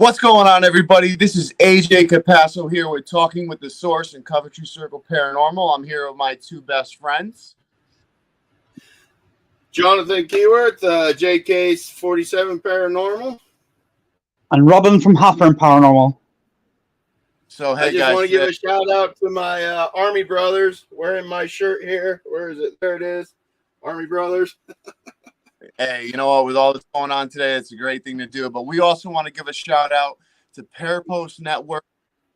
What's going on, everybody? This is AJ Capasso here with Talking with the Source and Coventry Circle Paranormal. I'm here with my two best friends. Jonathan Keyworth, JK's 47 Paranormal. And Robin from Hawthorne Paranormal. So, hey, I just want to give a shout out to my Army brothers wearing my shirt here. Where is it? There it is. Army brothers. Hey, you know what? With all that's going on today, it's a great thing to do. But we also want to give a shout out to Parapost Network.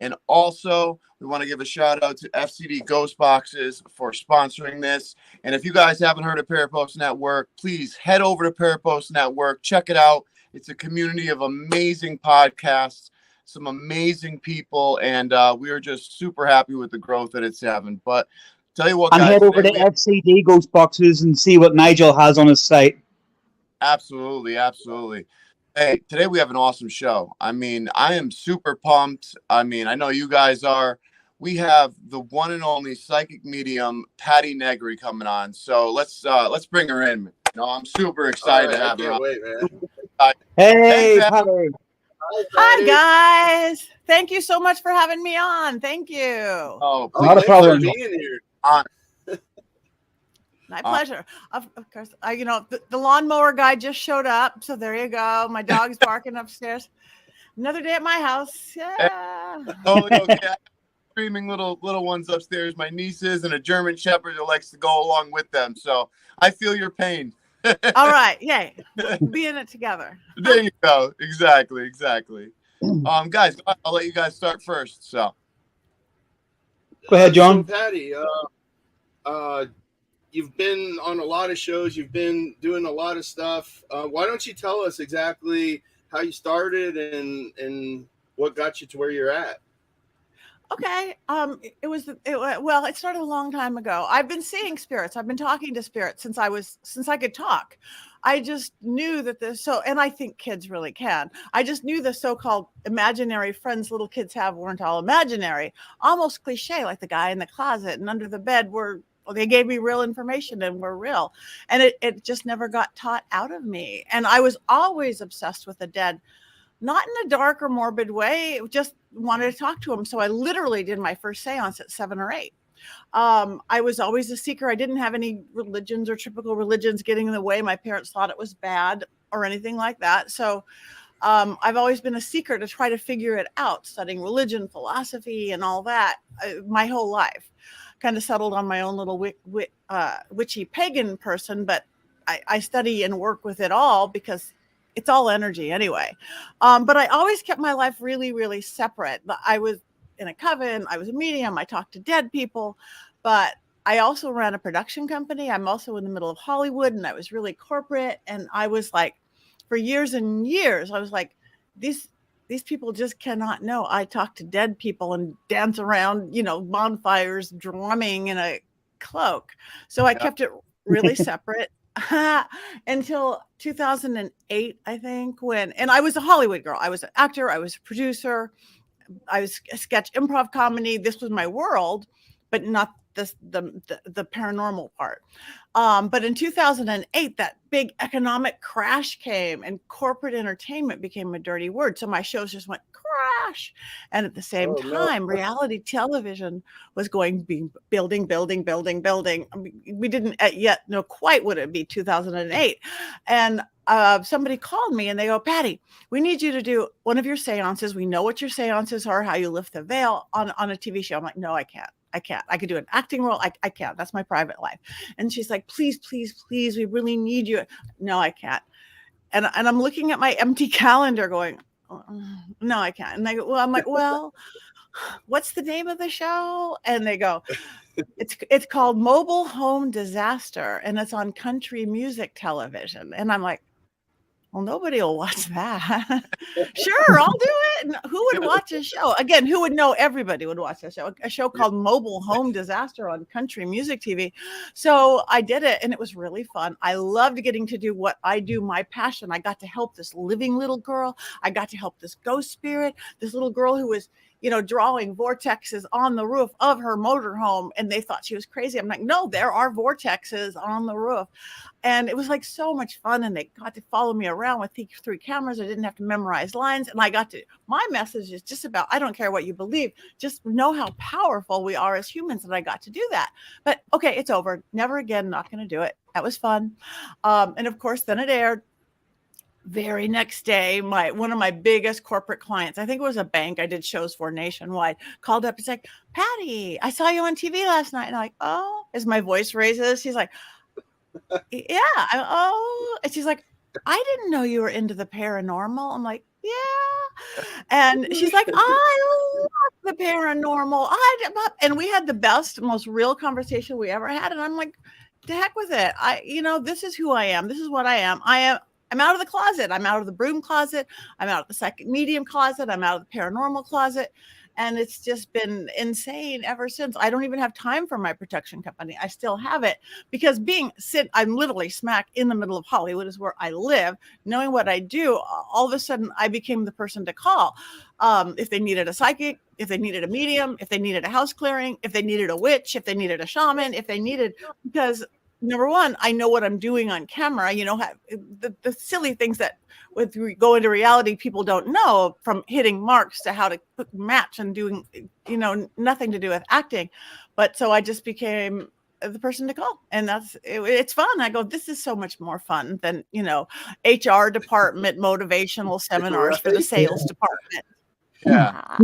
And also, we want to give a shout out to FCD Ghost Boxes for sponsoring this. And if you guys haven't heard of Parapost Network, please head over to Parapost Network. Check it out. It's a community of amazing podcasts, some amazing people, and we are just super happy with the growth that it's having. But tell you what, guys, and head over to FCD Ghost Boxes and see what Nigel has on his site. Absolutely, absolutely. Hey, today we have an awesome show. I mean, I am super pumped. I mean, I know you guys are. We have the one and only psychic medium, Patti Negri, coming on. So let's bring her in. You know, I'm super excited to have her on. Wait, man. Hey, Patti. Hi, guys. Thank you so much for having me on. Thank you. Oh, not a problem. Being here. My pleasure. Of course, the lawnmower guy just showed up. So there you go. My dog's barking upstairs. Another day at my house. Yeah. Oh, okay. Screaming little ones upstairs. My nieces and a German Shepherd who likes to go along with them. So I feel your pain. All right. Yay. Be in it together. There you go. Exactly. Guys, I'll let you guys start first. So go ahead, John. So, Patti, you've been on a lot of shows. You've been doing a lot of stuff. Why don't you tell us exactly how you started and what got you to where you're at? Okay. It started a long time ago. I've been seeing spirits. I've been talking to spirits since I could talk. I just knew that and I think kids really can. I just knew the so-called imaginary friends little kids have weren't all imaginary, almost cliche, like the guy in the closet and under the bed they gave me real information and were real. And it just never got taught out of me. And I was always obsessed with the dead, not in a dark or morbid way, just wanted to talk to them. So I literally did my first seance at 7 or 8. I was always a seeker. I didn't have any religions or typical religions getting in the way. My parents thought it was bad or anything like that. So I've always been a seeker to try to figure it out, studying religion, philosophy, and all that my whole life. Kind of settled on my own little witchy pagan person, but I study and work with it all because it's all energy anyway. But I always kept my life really, really separate. I was in a coven. I was a medium. I talked to dead people, but I also ran a production company. I'm also in the middle of Hollywood, and I was really corporate. And I was like, for years and years, I was like, these people just cannot know. I talk to dead people and dance around, bonfires, drumming in a cloak. So I kept it really separate until 2008, I think, and I was a Hollywood girl. I was an actor. I was a producer. I was a sketch improv comedy. This was my world, but not the paranormal part. But in 2008, that big economic crash came and corporate entertainment became a dirty word. So my shows just went crash. And at the same time, reality television was building. I mean, we didn't yet know quite what it'd be 2008. And somebody called me and they go, Patti, we need you to do one of your seances. We know what your seances are, how you lift the veil on a TV show. I'm like, no, I can't. I could do an acting role. I can't. That's my private life. And she's like, please, we really need you. No, I can't. And I'm looking at my empty calendar going, no, I can't. And I'm like, well, what's the name of the show? And they go, it's called Mobile Home Disaster. And it's on country music television. And I'm like, well, nobody will watch that. Sure, I'll do it. Who would watch a show? Again, who would know? Everybody would watch a show called Mobile Home Disaster on country music TV. So I did it, and it was really fun. I loved getting to do what I do, my passion. I got to help this living little girl. I got to help this ghost spirit, this little girl who was drawing vortexes on the roof of her motorhome, and they thought she was crazy. I'm like, no, there are vortexes on the roof. And it was like so much fun, and they got to follow me around with 3 cameras. I didn't have to memorize lines, and my message is just about, I don't care what you believe, just know how powerful we are as humans, and I got to do that. But okay, it's over. Never again, not going to do it. That was fun. And of course, then it aired. Very next day, one of my biggest corporate clients, I think it was a bank I did shows for nationwide, called up. He's like, Patti, I saw you on TV last night. And I'm like, oh, as my voice raises, she's like, yeah. Oh, and she's like, I didn't know you were into the paranormal. I'm like, yeah. And she's like, I love the paranormal. And we had the best, most real conversation we ever had. And I'm like, to heck with it. This is who I am. This is what I am. I'm out of the closet. I'm out of the broom closet. I'm out of the psychic medium closet. I'm out of the paranormal closet. And it's just been insane ever since. I don't even have time for my protection company. I still have it because I'm literally smack in the middle of Hollywood is where I live. Knowing what I do, all of a sudden I became the person to call. If they needed a psychic, if they needed a medium, if they needed a house clearing, if they needed a witch, if they needed a shaman, because number one, I know what I'm doing on camera. The silly things that when we go into reality, people don't know, from hitting marks to how to match and doing, nothing to do with acting. But so I just became the person to call, and it's fun. I go, this is so much more fun than, HR department motivational seminars for the sales department. Yeah.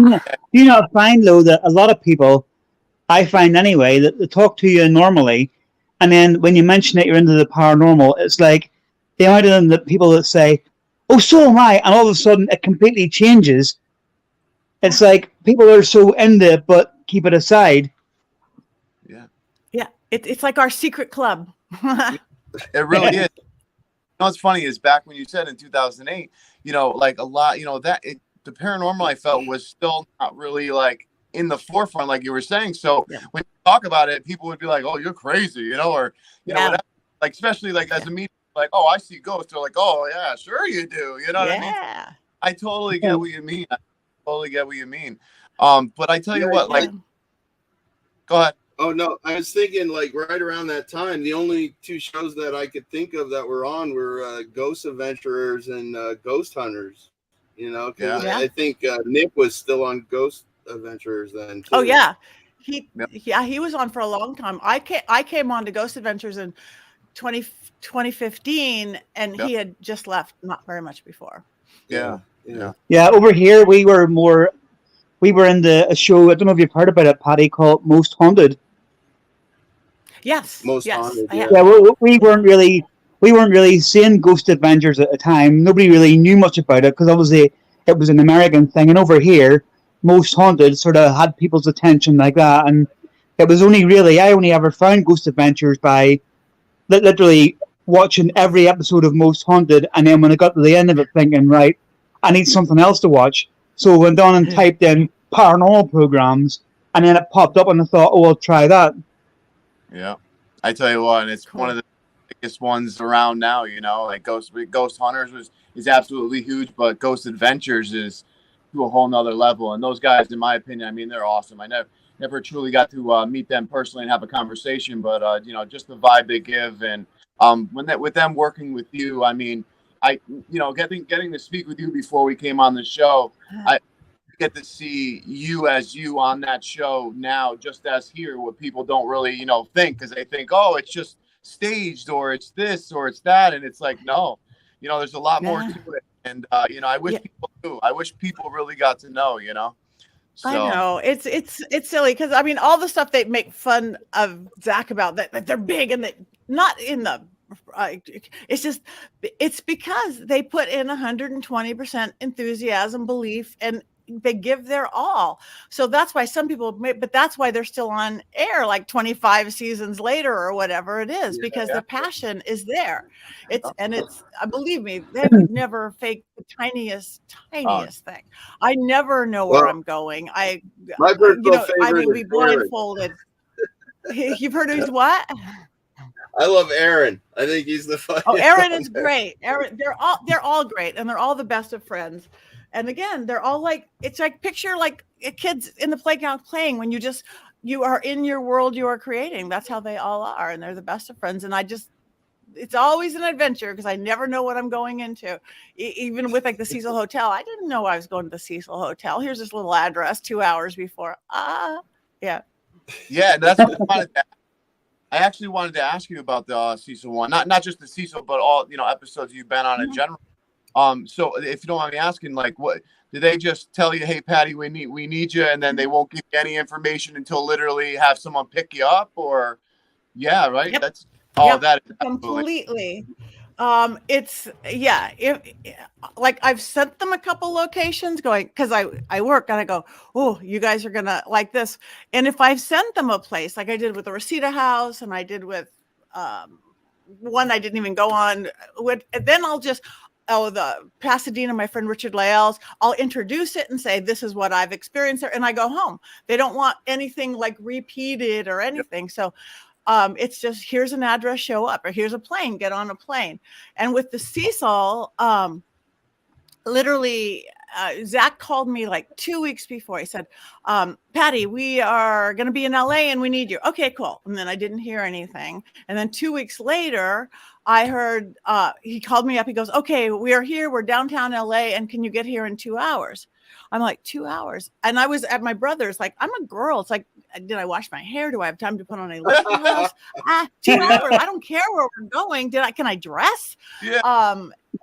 You know, I find though that a lot of people, I find anyway, that they talk to you normally, and then when you mention that you're into the paranormal, it's like the amount of them that people that say, oh, so am I, and all of a sudden it completely changes. It's like people are so into it, but keep it aside. Yeah. Yeah. It's like our secret club. It really is. What's funny is back when you said in 2008, like a lot, the paranormal I felt was still not really like in the forefront, like you were saying. So when you talk about it, people would be like, oh, you're crazy, or, whatever. Like, especially like as a media, like, oh, I see ghosts. They're like, oh yeah, sure you do. You know what I mean? I totally get what you mean. But I tell you what, like, go ahead. Oh no, I was thinking like right around that time, the only 2 shows that I could think of that were on were Ghost Adventurers and Ghost Hunters. I think Nick was still on Ghost Adventurers then too. Oh yeah, he was on for a long time. I came on to Ghost Adventures in 2015, and he had just left not very much before. Yeah. Over here we were in a show, I don't know if you've heard about it, Patti, called Most Haunted. Yes. Most Haunted. We weren't really seeing Ghost Adventures at the time. Nobody really knew much about it because obviously it was an American thing, and over here Most Haunted sort of had people's attention like that. And it was I only ever found Ghost Adventures by literally watching every episode of Most Haunted, and then when I got to the end of it thinking, right, I need something else to watch. So I went on and typed in paranormal programs, and then it popped up, and I thought, oh, I'll try that. Yeah. I tell you what, and it's one of the biggest ones around now, like Ghost Hunters is absolutely huge, but Ghost Adventures is to a whole nother level. And those guys, in my opinion, I mean, they're awesome. I never truly got to meet them personally and have a conversation, but just the vibe they give, and with them working with you, I mean, getting to speak with you before we came on the show, I get to see you as you on that show now, just as here, what people don't really think, because they think, oh, it's just staged, or it's this or it's that, and it's like, no, there's a lot more to it. And I wish people knew. I wish people really got to know. So. I know it's silly because I mean all the stuff they make fun of Zach about that they're big and that not in the it's because they put in 120% enthusiasm, belief, and they give their all. So that's why some people but that's why they're still on air like 25 seasons later or whatever it is, because the passion is there. It's believe me, they would never fake the tiniest thing. I never know where I'm going. My I mean, we blindfolded. You've heard of what? I love Aaron. I think he's the funniest. Oh, Aaron is great. Aaron, they're all great, and they're all the best of friends. And again, they're all like, it's like picture like kids in the playground playing when you are in your world you are creating. That's how they all are. And they're the best of friends. And it's always an adventure because I never know what I'm going into. Even with like the Cecil Hotel, I didn't know I was going to the Cecil Hotel. Here's this little address 2 hours before. Yeah. Yeah, that's what I actually wanted to ask you about the Cecil one. Not just the Cecil, but all episodes you've been on in general. So if you don't mind me asking, like, what did they just tell you? Hey, Patti, we need you, and then they won't give you any information until literally have someone pick you up, or right? Yep. That's that is completely. If like I've sent them a couple locations going because I work and I go, oh, you guys are gonna like this. And if I've sent them a place like I did with the Reseda House and I did with one I didn't even go on with, then I'll just the Pasadena, my friend Richard Lael's, I'll introduce it and say, this is what I've experienced there, and I go home. They don't want anything like repeated or anything. So it's just, here's an address, show up, or here's a plane, get on a plane. And with the Cecil, literally, Zach called me like 2 weeks before. He said, Patti, we are going to be in LA and we need you. Okay, cool. And then I didn't hear anything. And then 2 weeks later, I heard, he called me up. He goes, okay, we are here. We're downtown LA. And can you get here in 2 hours? I'm like, 2 hours. And I was at my brother's, like, I'm a girl. It's like, did I wash my hair? Do I have time to put on a lip gloss? 2 hours. I don't care where we're going. Can I dress? Yeah.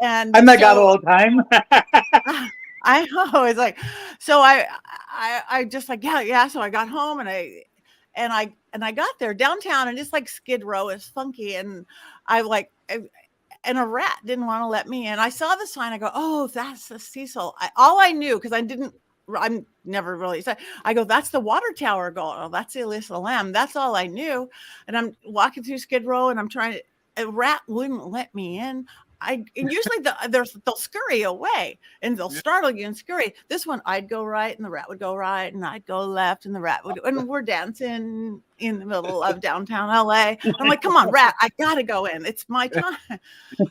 And I'm that guy all the time. I know. It's like, so I just like, yeah. So I got home and I got there downtown and it's like Skid Row is funky. And and a rat didn't want to let me in. I saw the sign. I go, oh, that's the Cecil. All I knew, because I'm never really said, I go, that's the water tower going. Oh, that's the Elisa Lamb. That's all I knew. And I'm walking through Skid Row and I'm a rat wouldn't let me in. And usually they'll scurry away and they'll startle you and scurry. This one, I'd go right and the rat would go right and I'd go left and the rat would, and we're dancing in the middle of downtown LA. I'm like, come on, rat, I gotta go in. It's my time.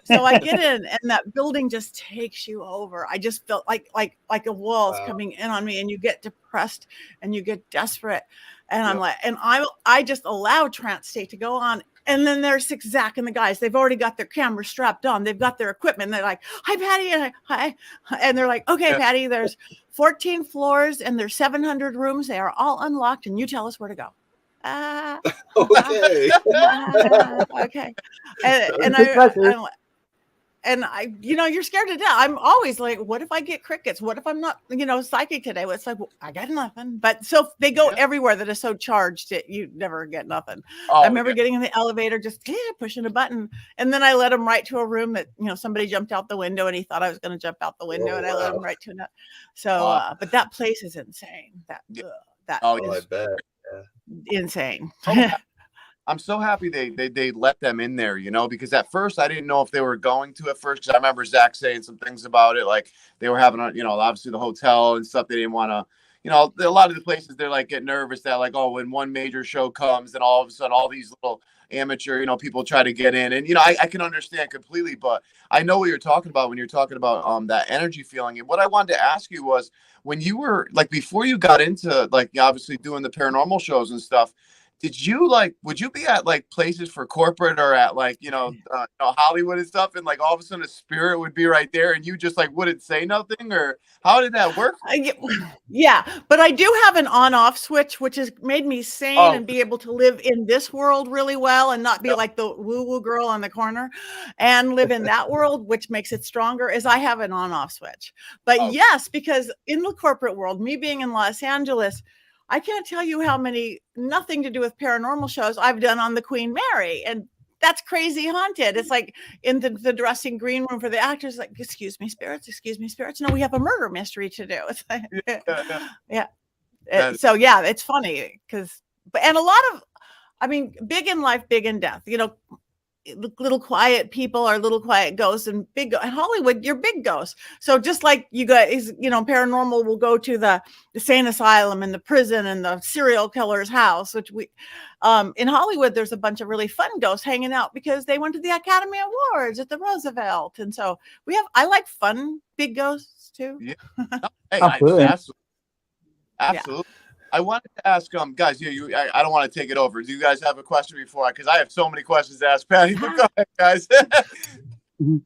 So I get in and that building just takes you over. I just felt like a wall's coming in on me and you get depressed and you get desperate. And I'm like, and I just allow trance state to go on. And then there's Zach and the guys. They've already got their camera strapped on. They've got their equipment. And they're like, hi, Patti. And hi. And they're like, okay, Patti, there's 14 floors and there's 700 rooms. They are all unlocked. And you tell us where to go. Okay. Okay. And I, you're scared to death. I'm always like, what if I get crickets? What if I'm not, psychic today? It's like, well, I got nothing. But so they go everywhere that is so charged that you never get nothing. I remember getting in the elevator, just pushing a button. And then I led him right to a room that, somebody jumped out the window and he thought I was going to jump out the window. I led him right to another. So, but that place is insane. That is I bet. Insane. I'm so happy they let them in there, because at first I didn't know if they were going to at first, because I remember Zach saying some things about it, like they were having, obviously the hotel and stuff. They didn't want to, a lot of the places they're like get nervous that like, oh, when one major show comes, then all of a sudden all these little amateur, people try to get in, and I can understand completely, but I know what you're talking about when you're talking about that energy feeling. And what I wanted to ask you was, when you were like before you got into like obviously doing the paranormal shows and stuff, would you be at like places for corporate or at like, Hollywood and stuff, and like all of a sudden a spirit would be right there and you just like wouldn't say nothing, or how did that work? Yeah, but I do have an on-off switch, which has made me sane and be able to live in this world really well and not be like the woo-woo girl on the corner, and live in that world, which makes it stronger, is I have an on-off switch. But yes, because in the corporate world, me being in Los Angeles, I can't tell you how many nothing to do with paranormal shows I've done on the Queen Mary. And that's crazy haunted. It's like in the dressing green room for the actors, like, excuse me, spirits. No, we have a murder mystery to do. It's like, so yeah, it's funny and a lot of, big in life, big in death, little quiet people are little quiet ghosts, and big in Hollywood, you're big ghosts. So just like you guys, paranormal will go to the insane asylum and the prison and the serial killer's house, which we, in Hollywood, there's a bunch of really fun ghosts hanging out because they went to the Academy Awards at the Roosevelt. And so I like fun big ghosts too. Yeah. Hey, Absolutely. I wanted to ask, guys, I don't want to take it over. Do you guys have a question before? Because I have so many questions to ask Patti. But go ahead, guys. No,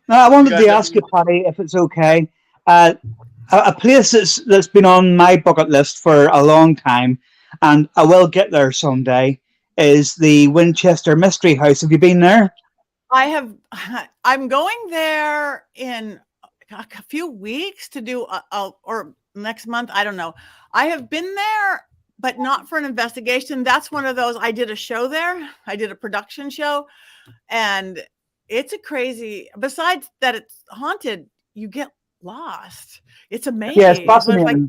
I wanted to ask you, Patti, if it's okay. A place that's been on my bucket list for a long time, and I will get there someday, is the Winchester Mystery House. Have you been there? I have. I'm going there in a few weeks to do or next month. I don't know. I have been there, but not for an investigation. That's one of those. I did a show there. I did a production show, and it's a crazy. Besides that, it's haunted. You get lost. It's amazing. Yeah, it's fascinating.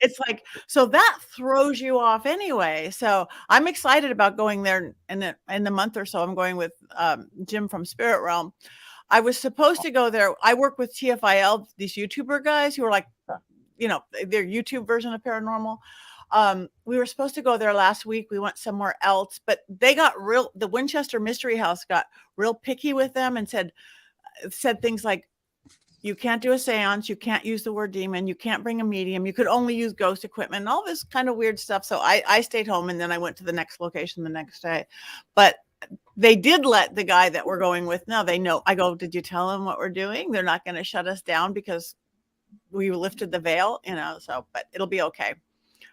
It's like so that throws you off anyway. So I'm excited about going there in the month or so. I'm going with Jim from Spirit Realm. I was supposed to go there. I work with TFIL, these YouTuber guys who are like, their YouTube version of paranormal. We were supposed to go there last week. We went somewhere else, but the Winchester Mystery House got real picky with them and said things like, you can't do a seance. You can't use the word demon. You can't bring a medium. You could only use ghost equipment and all this kind of weird stuff. So I stayed home and then I went to the next location the next day, but they did let the guy that we're going with know. They know. I go, did you tell them what we're doing? They're not going to shut us down because we lifted the veil, so, but it'll be okay.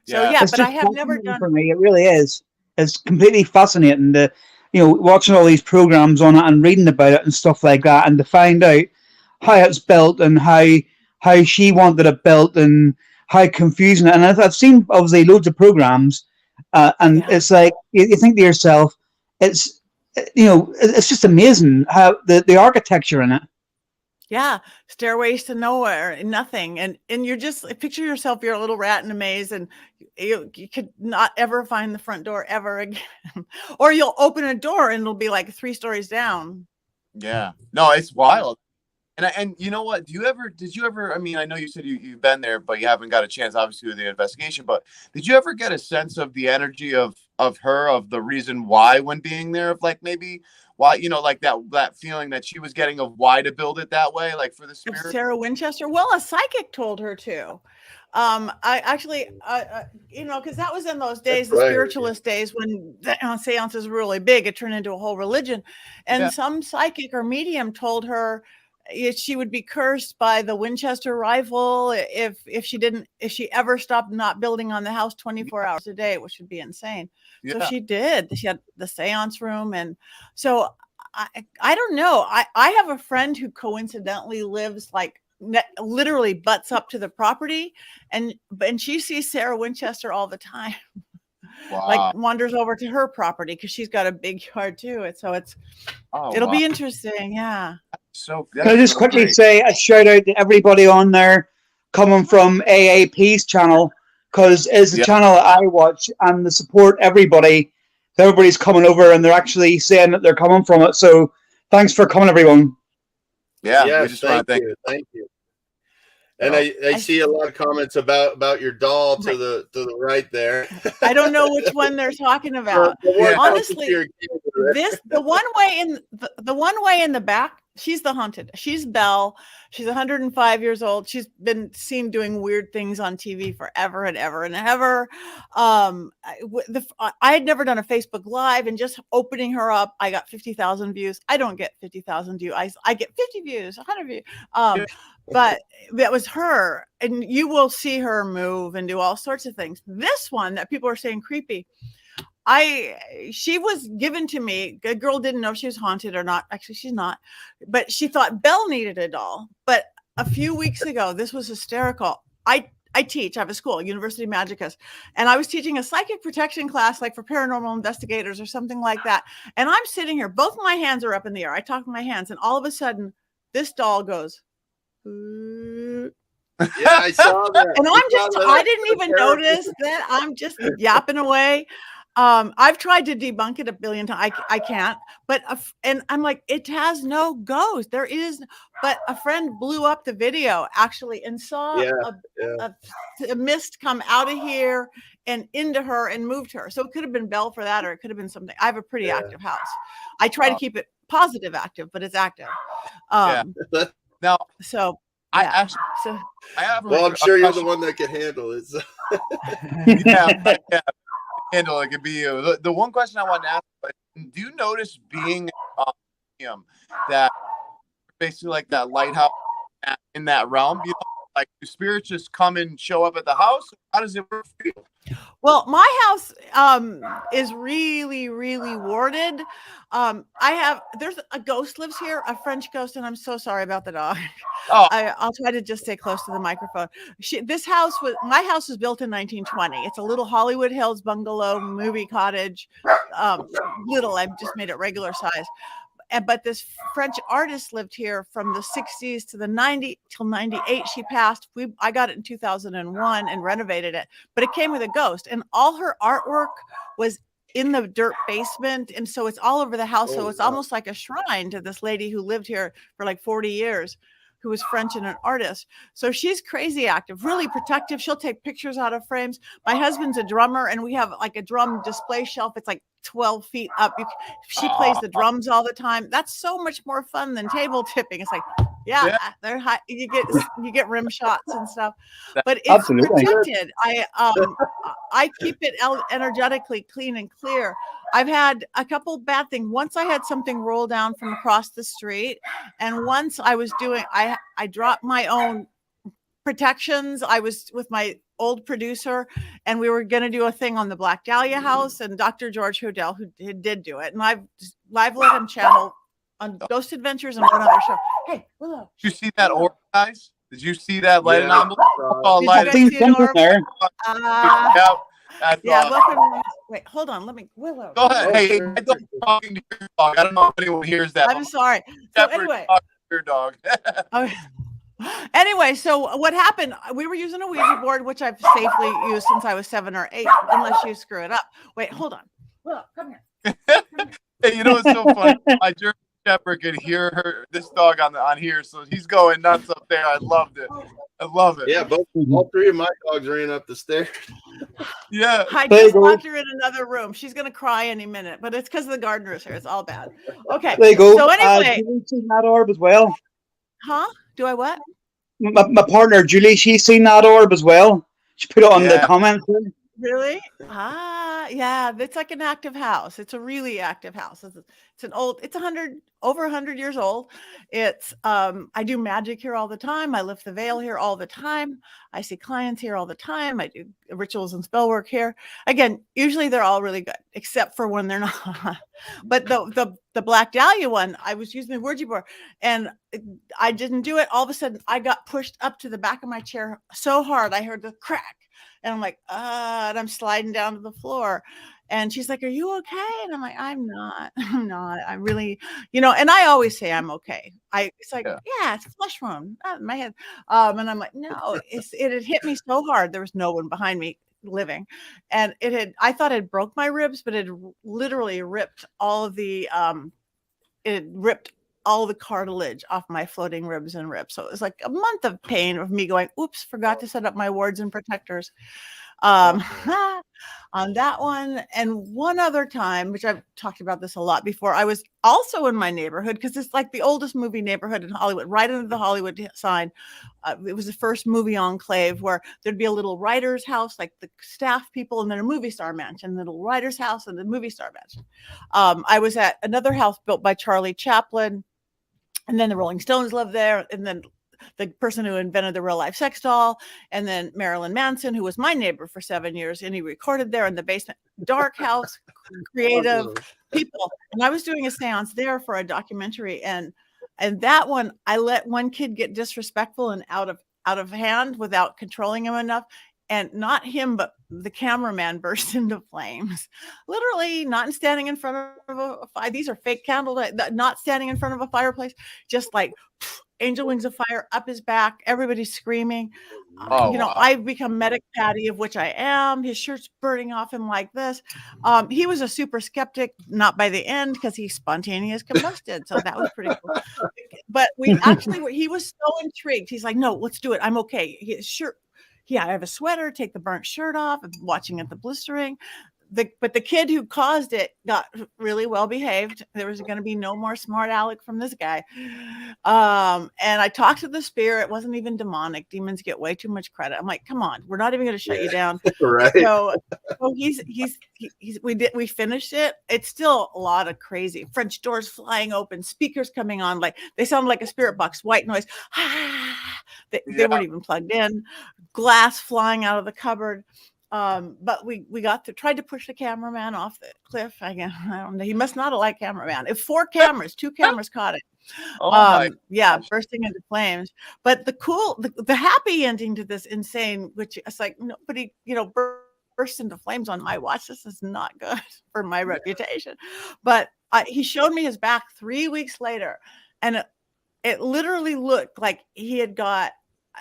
So yeah, but I have never done. For me, it really is. It's completely fascinating to, watching all these programs on it and reading about it and stuff like that, and to find out how it's built and how she wanted it built and how confusing it. And I've seen obviously loads of programs, and it's like you think to yourself, it's just amazing how the architecture in it. Yeah, stairways to nowhere, nothing, and you're just picture yourself. You're a little rat in a maze, and you could not ever find the front door ever again, or you'll open a door and it'll be like 3 stories down. Yeah, no, it's wild. And you know what? Did you ever? I mean, I know you said you've been there, but you haven't got a chance, obviously, with the investigation. But did you ever get a sense of the energy of her, of the reason why when being there, of like maybe why, like that feeling that she was getting of why to build it that way, like for the spirit? Sarah Winchester. Well, a psychic told her to. I actually, because that was in those days, the spiritualist days when the seances were really big. It turned into a whole religion, and some psychic or medium told her she would be cursed by the Winchester rifle if she ever stopped not building on the house 24 hours a day, which would be insane. So she did. She had the seance room, and so I don't know. I have a friend who coincidentally lives like literally butts up to the property, and she sees Sarah Winchester all the time. Wow. Like wanders over to her property because she's got a big yard too. It'll be interesting. Yeah. So can I just quickly say a shout out to everybody on there coming from AAP's channel, because it's a channel that I watch, and the support everybody's coming over and they're actually saying that they're coming from it. So thanks for coming, everyone. Yeah, we just want to thank you. And I see a lot of comments about your doll to the right there. I don't know which one they're talking about. Honestly, the one way in the back, she's the haunted. She's Belle. She's 105 years old. She's been seen doing weird things on TV forever and ever and ever. I had never done a Facebook Live, and just opening her up, I got 50,000 views. I don't get 50,000 views. I get 50 views, 100 views. But that was her, and you will see her move and do all sorts of things. This one that people are saying creepy, she was given to me. A girl didn't know if she was haunted or not. Actually, she's not, but she thought Belle needed a doll. But a few weeks ago, this was hysterical. I teach. I have a school, University of Magicus, and I was teaching a psychic protection class, like for paranormal investigators or something like that. And I'm sitting here, both my hands are up in the air. I talk with my hands, and all of a sudden, this doll goes. Yeah, I saw that. And I didn't even notice that. I'm just yapping away. I've tried to debunk it a billion times. I can't, and I'm like, it has no ghost. There is, but a friend blew up the video actually and saw a mist come out of here and into her and moved her. So it could have been Belle for that, or it could have been something. I have a pretty active house. I try to keep it positive active, but it's active. Now, so I actually, so I have. Well, I'm sure you're the one that can handle it. So. yeah, handle it could be you. The one question I want to ask, do you notice being that basically like that lighthouse in that realm? You know, like do spirits just come and show up at the house? How does it work for you? Well, my house is really, really warded. There's a ghost lives here, a French ghost, and I'm so sorry about the dog. Oh, I'll try to just stay close to the microphone. My house was built in 1920. It's a little Hollywood Hills bungalow movie cottage. Little, I've just made it regular size. But this French artist lived here from the 60s to the 90 till 98. She passed. I got it in 2001 and renovated it, but it came with a ghost, and all her artwork was in the dirt basement. And so it's all over the house. So it's almost like a shrine to this lady who lived here for like 40 years, who was French and an artist. So she's crazy active, really protective. She'll take pictures out of frames. My husband's a drummer, and we have like a drum display shelf. It's like 12 feet up. She plays the drums all the time. That's so much more fun than table tipping. It's like, they're high. You get rim shots and stuff, but it's Absolutely protected. I keep it energetically clean and clear. I've had a couple bad things. Once I had something roll down from across the street, and once I was doing, I dropped my own protections. I was with my old producer, and we were going to do a thing on the Black Dahlia house, and Dr. George Hodel, who did do it, and I've let him channel on Ghost Adventures and one other show. Hey, Willow. Did you see that orb, guys? Did you see that light anomaly? I've seen something there. Welcome. Wait, hold on. Let me, Willow. Go ahead. Hey, my dog's talking to your dog. I don't know if anyone hears that. I'm sorry. So anyway, your dog. Okay. Anyway, so what happened? We were using a Ouija board, which I've safely used since I was 7 or 8, unless you screw it up. Wait, hold on. Willow, come here. Hey, you know what's so funny? My German Shepherd could hear this dog on here, so he's going nuts up there. I loved it. I love it. Yeah, all 3 of my dogs ran up the stairs. Yeah. I just locked her in another room. She's gonna cry any minute, but it's because of the gardener's here. It's all bad. Okay. There you go. So anyway, Julie's seen that orb as well. huh? Do I what? My partner Julie, she's seen that orb as well. She put it on the comments. Really? Yeah. It's like an active house. It's a really active house. It's an old. It's over 100 years old. It's I do magic here all the time. I lift the veil here all the time. I see clients here all the time. I do rituals and spell work here. Again, usually they're all really good, except for when they're not. But the Black Dahlia one, I was using the Ouija board, and I didn't do it. All of a sudden, I got pushed up to the back of my chair so hard, I heard the crack. And I'm like, and I'm sliding down to the floor. And she's like, are you okay? And I'm like, I'm not. I'm really, and I always say I'm okay. It's like, it's a flesh wound in my head. And I'm like, no, it had hit me so hard. There was no one behind me living. And I thought it broke my ribs, but it literally ripped all the cartilage off my floating ribs and ribs. So it was like a month of pain of me going, oops, forgot to set up my wards and protectors on that one. And one other time, which I've talked about this a lot before, I was also in my neighborhood, because it's like the oldest movie neighborhood in Hollywood, right under the Hollywood sign. It was the first movie enclave where there'd be a little writer's house, like the staff people, and then a movie star mansion, the little writer's house and the movie star mansion. I was at another house built by Charlie Chaplin, and then the Rolling Stones lived there, and then the person who invented the real life sex doll, and then Marilyn Manson, who was my neighbor for 7 years, and he recorded there in the basement. Dark house, creative people. And I was doing a seance there for a documentary, and that one, I let one kid get disrespectful and out of hand without controlling him enough. And not him, but the cameraman burst into flames. Literally, not standing in front of a fire. These are fake candles. Not standing in front of a fireplace. Just like angel wings of fire up his back. Everybody's screaming. Wow. I've become medic Patty, of which I am. His shirt's burning off him like this. He was a super skeptic, not by the end, because he spontaneous combusted. So that was pretty cool. But he was so intrigued. He's like, no, let's do it. I'm okay. Sure. Yeah, I have a sweater, take the burnt shirt off, I'm watching at the blistering. the kid who caused it got really well behaved. There was going to be no more smart aleck from this guy. And I talked to the spirit. It wasn't even demonic. Demons get way too much credit. I'm like, come on, we're not even going to shut you down. Right. So we finished it. It's still a lot of crazy French doors flying open, speakers coming on, like they sound like a spirit box, white noise. They weren't even plugged in, glass flying out of the cupboard. But we tried to push the cameraman off the cliff. I don't know. He must not have liked cameraman. If two cameras caught it. Bursting into flames. But the happy ending to this insane, which it's like nobody, burst into flames on my watch. This is not good for my reputation. But he showed me his back 3 weeks later, and it literally looked like he had got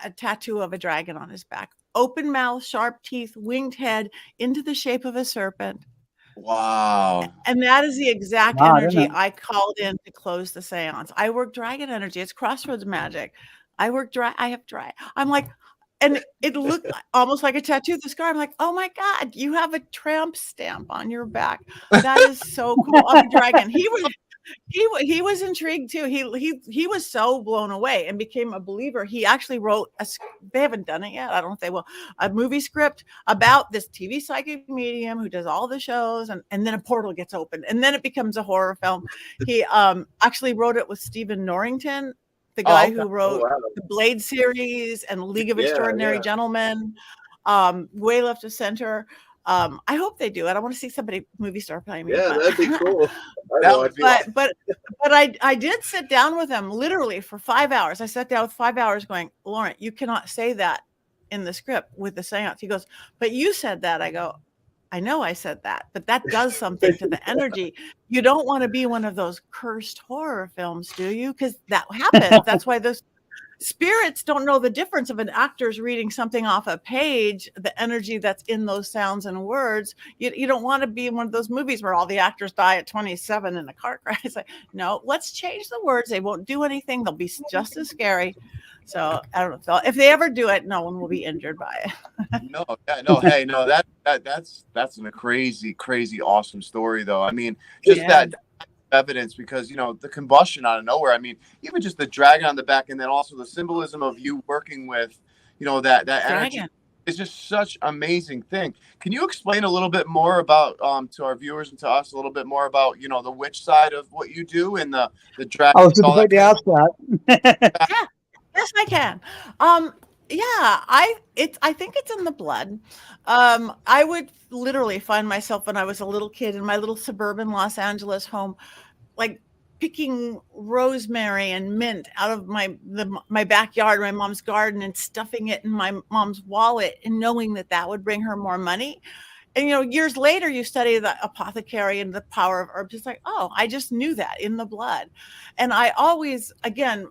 a tattoo of a dragon on his back. Open mouth, sharp teeth, winged head into the shape of a serpent. Wow. And that is the exact energy I called in to close the seance. I work dragon energy. It's crossroads magic. I have dry. I'm like, and it looked almost like a tattoo. The scar. I'm like, oh my God, you have a tramp stamp on your back. That is so cool. Of a dragon. He was intrigued too. He was so blown away and became a believer. He actually wrote they haven't done it yet. I don't know if they will. A movie script about this TV psychic medium who does all the shows, and then a portal gets opened, and then it becomes a horror film. He actually wrote it with Stephen Norrington, the guy who wrote the Blade series and League of Extraordinary Gentlemen, Way Left of Center. I hope they do it. I want to see somebody movie star playing me. Yeah, that'd be cool. But I did sit down with him literally for 5 hours. I sat down with 5 hours going, Lauren, you cannot say that in the script with the seance. He goes, but you said that. I go, I know I said that, but that does something to the energy. You don't want to be one of those cursed horror films, do you? Because that happens. That's why those spirits don't know the difference of an actor's reading something off a page, the energy that's in those sounds and words. You don't want to be in one of those movies where all the actors die at 27 in a car crash. It's like, no, let's change the words. They won't do anything. They'll be just as scary. So I don't know if they ever do it, no one will be injured by it. That's a crazy awesome story though. I mean, that evidence, because the combustion out of nowhere. I mean, even just the dragon on the back, and then also the symbolism of you working with that energy is just such amazing thing. Can you explain a little bit more about to our viewers and to us a little bit more about the witch side of what you do and the dragon? I was about to ask that. Yes, I can. I think it's in the blood. I would literally find myself when I was a little kid in my little suburban Los Angeles home, like picking rosemary and mint out of my backyard, my mom's garden, and stuffing it in my mom's wallet, and knowing that would bring her more money. And years later, you study the apothecary and the power of herbs. It's like, oh, I just knew that in the blood. And I always, again,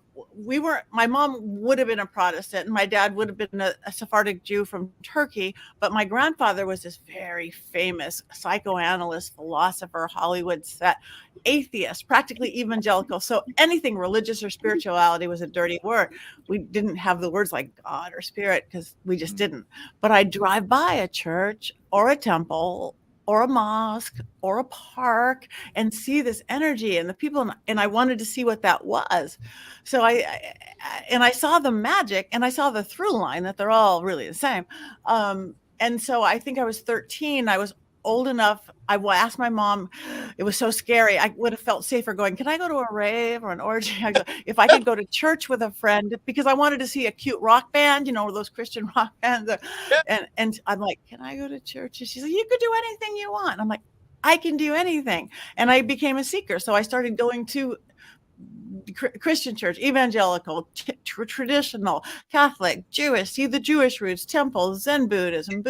my mom would have been a Protestant and my dad would have been a Sephardic Jew from Turkey. But my grandfather was this very famous psychoanalyst, philosopher, Hollywood set, atheist, practically evangelical. So anything religious or spirituality was a dirty word. We didn't have the words like God or spirit because we just didn't. But I'd drive by a church or a temple or a mosque or a park and see this energy and the people, and I wanted to see what that was. So I saw the magic, and I saw the through line that they're all really the same. And so I think I was 13. I was old enough. I asked my mom. It was so scary. I would have felt safer going, can I go to a rave or an orgy? If I could go to church with a friend, because I wanted to see a cute rock band, those Christian rock bands. And I'm like, can I go to church? And she's like, you could do anything you want. I'm like, I can do anything. And I became a seeker. So I started going to Christian church, evangelical, traditional, Catholic, Jewish, see the Jewish roots, temples, Zen Buddhism,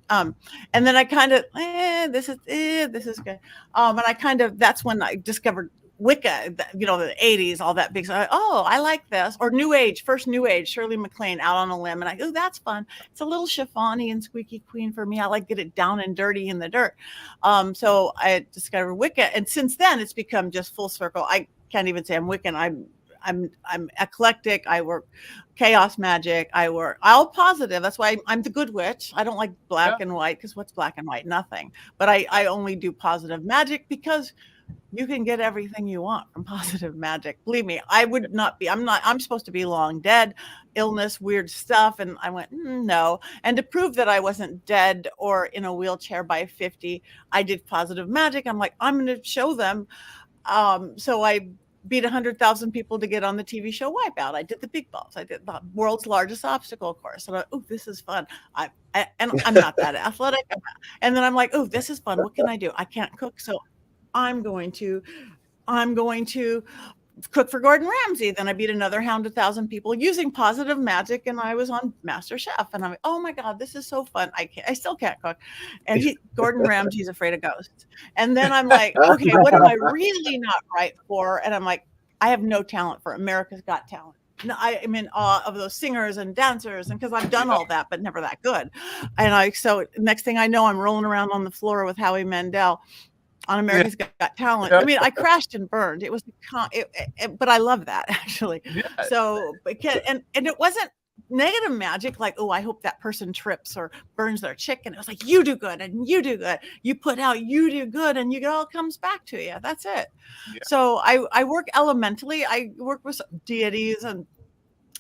and then I kind of, this is good. And that's when I discovered Wicca, the 80s, all that big stuff. Oh, I like this. Or New Age, first New Age, Shirley MacLaine, Out on a Limb. And I go, that's fun. It's a little chiffony and squeaky clean for me. I like get it down and dirty in the dirt. So I discovered Wicca. And since then, it's become just full circle. I can't even say I'm Wiccan. I'm eclectic. I work chaos magic. I work all positive. That's why I'm the good witch. I don't like black and white, because what's black and white? Nothing. But I only do positive magic because you can get everything you want from positive magic. Believe me, I would not be. I'm supposed to be long dead, illness, weird stuff. And I went, no. And to prove that I wasn't dead or in a wheelchair by 50, I did positive magic. I'm like, I'm going to show them. So I beat 100,000 people to get on the TV show Wipeout. I did the big balls. I did the world's largest obstacle course. And this is fun. And I'm not that athletic. And then I'm like, this is fun. What can I do? I can't cook. So I'm going to cook for Gordon Ramsay. Then I beat another 100,000 people using positive magic, and I was on Master Chef. And I'm like, oh my God, this is so fun. I still can't cook. And Gordon Ramsay's afraid of ghosts. And then I'm like, okay, what am I really not right for? And I'm like, I have no talent for America's Got Talent. No, I'm in awe of those singers and dancers, and because I've done all that, but never that good. And so next thing I know, I'm rolling around on the floor with Howie Mandel on America's Got Talent. I mean, I crashed and burned. It was, but I love that actually. So, and it wasn't negative magic like, I hope that person trips or burns their chicken. It was like, you do good and you do good. You put out, you do good, and it all comes back to you. That's it. Yeah. So I work elementally. I work with deities and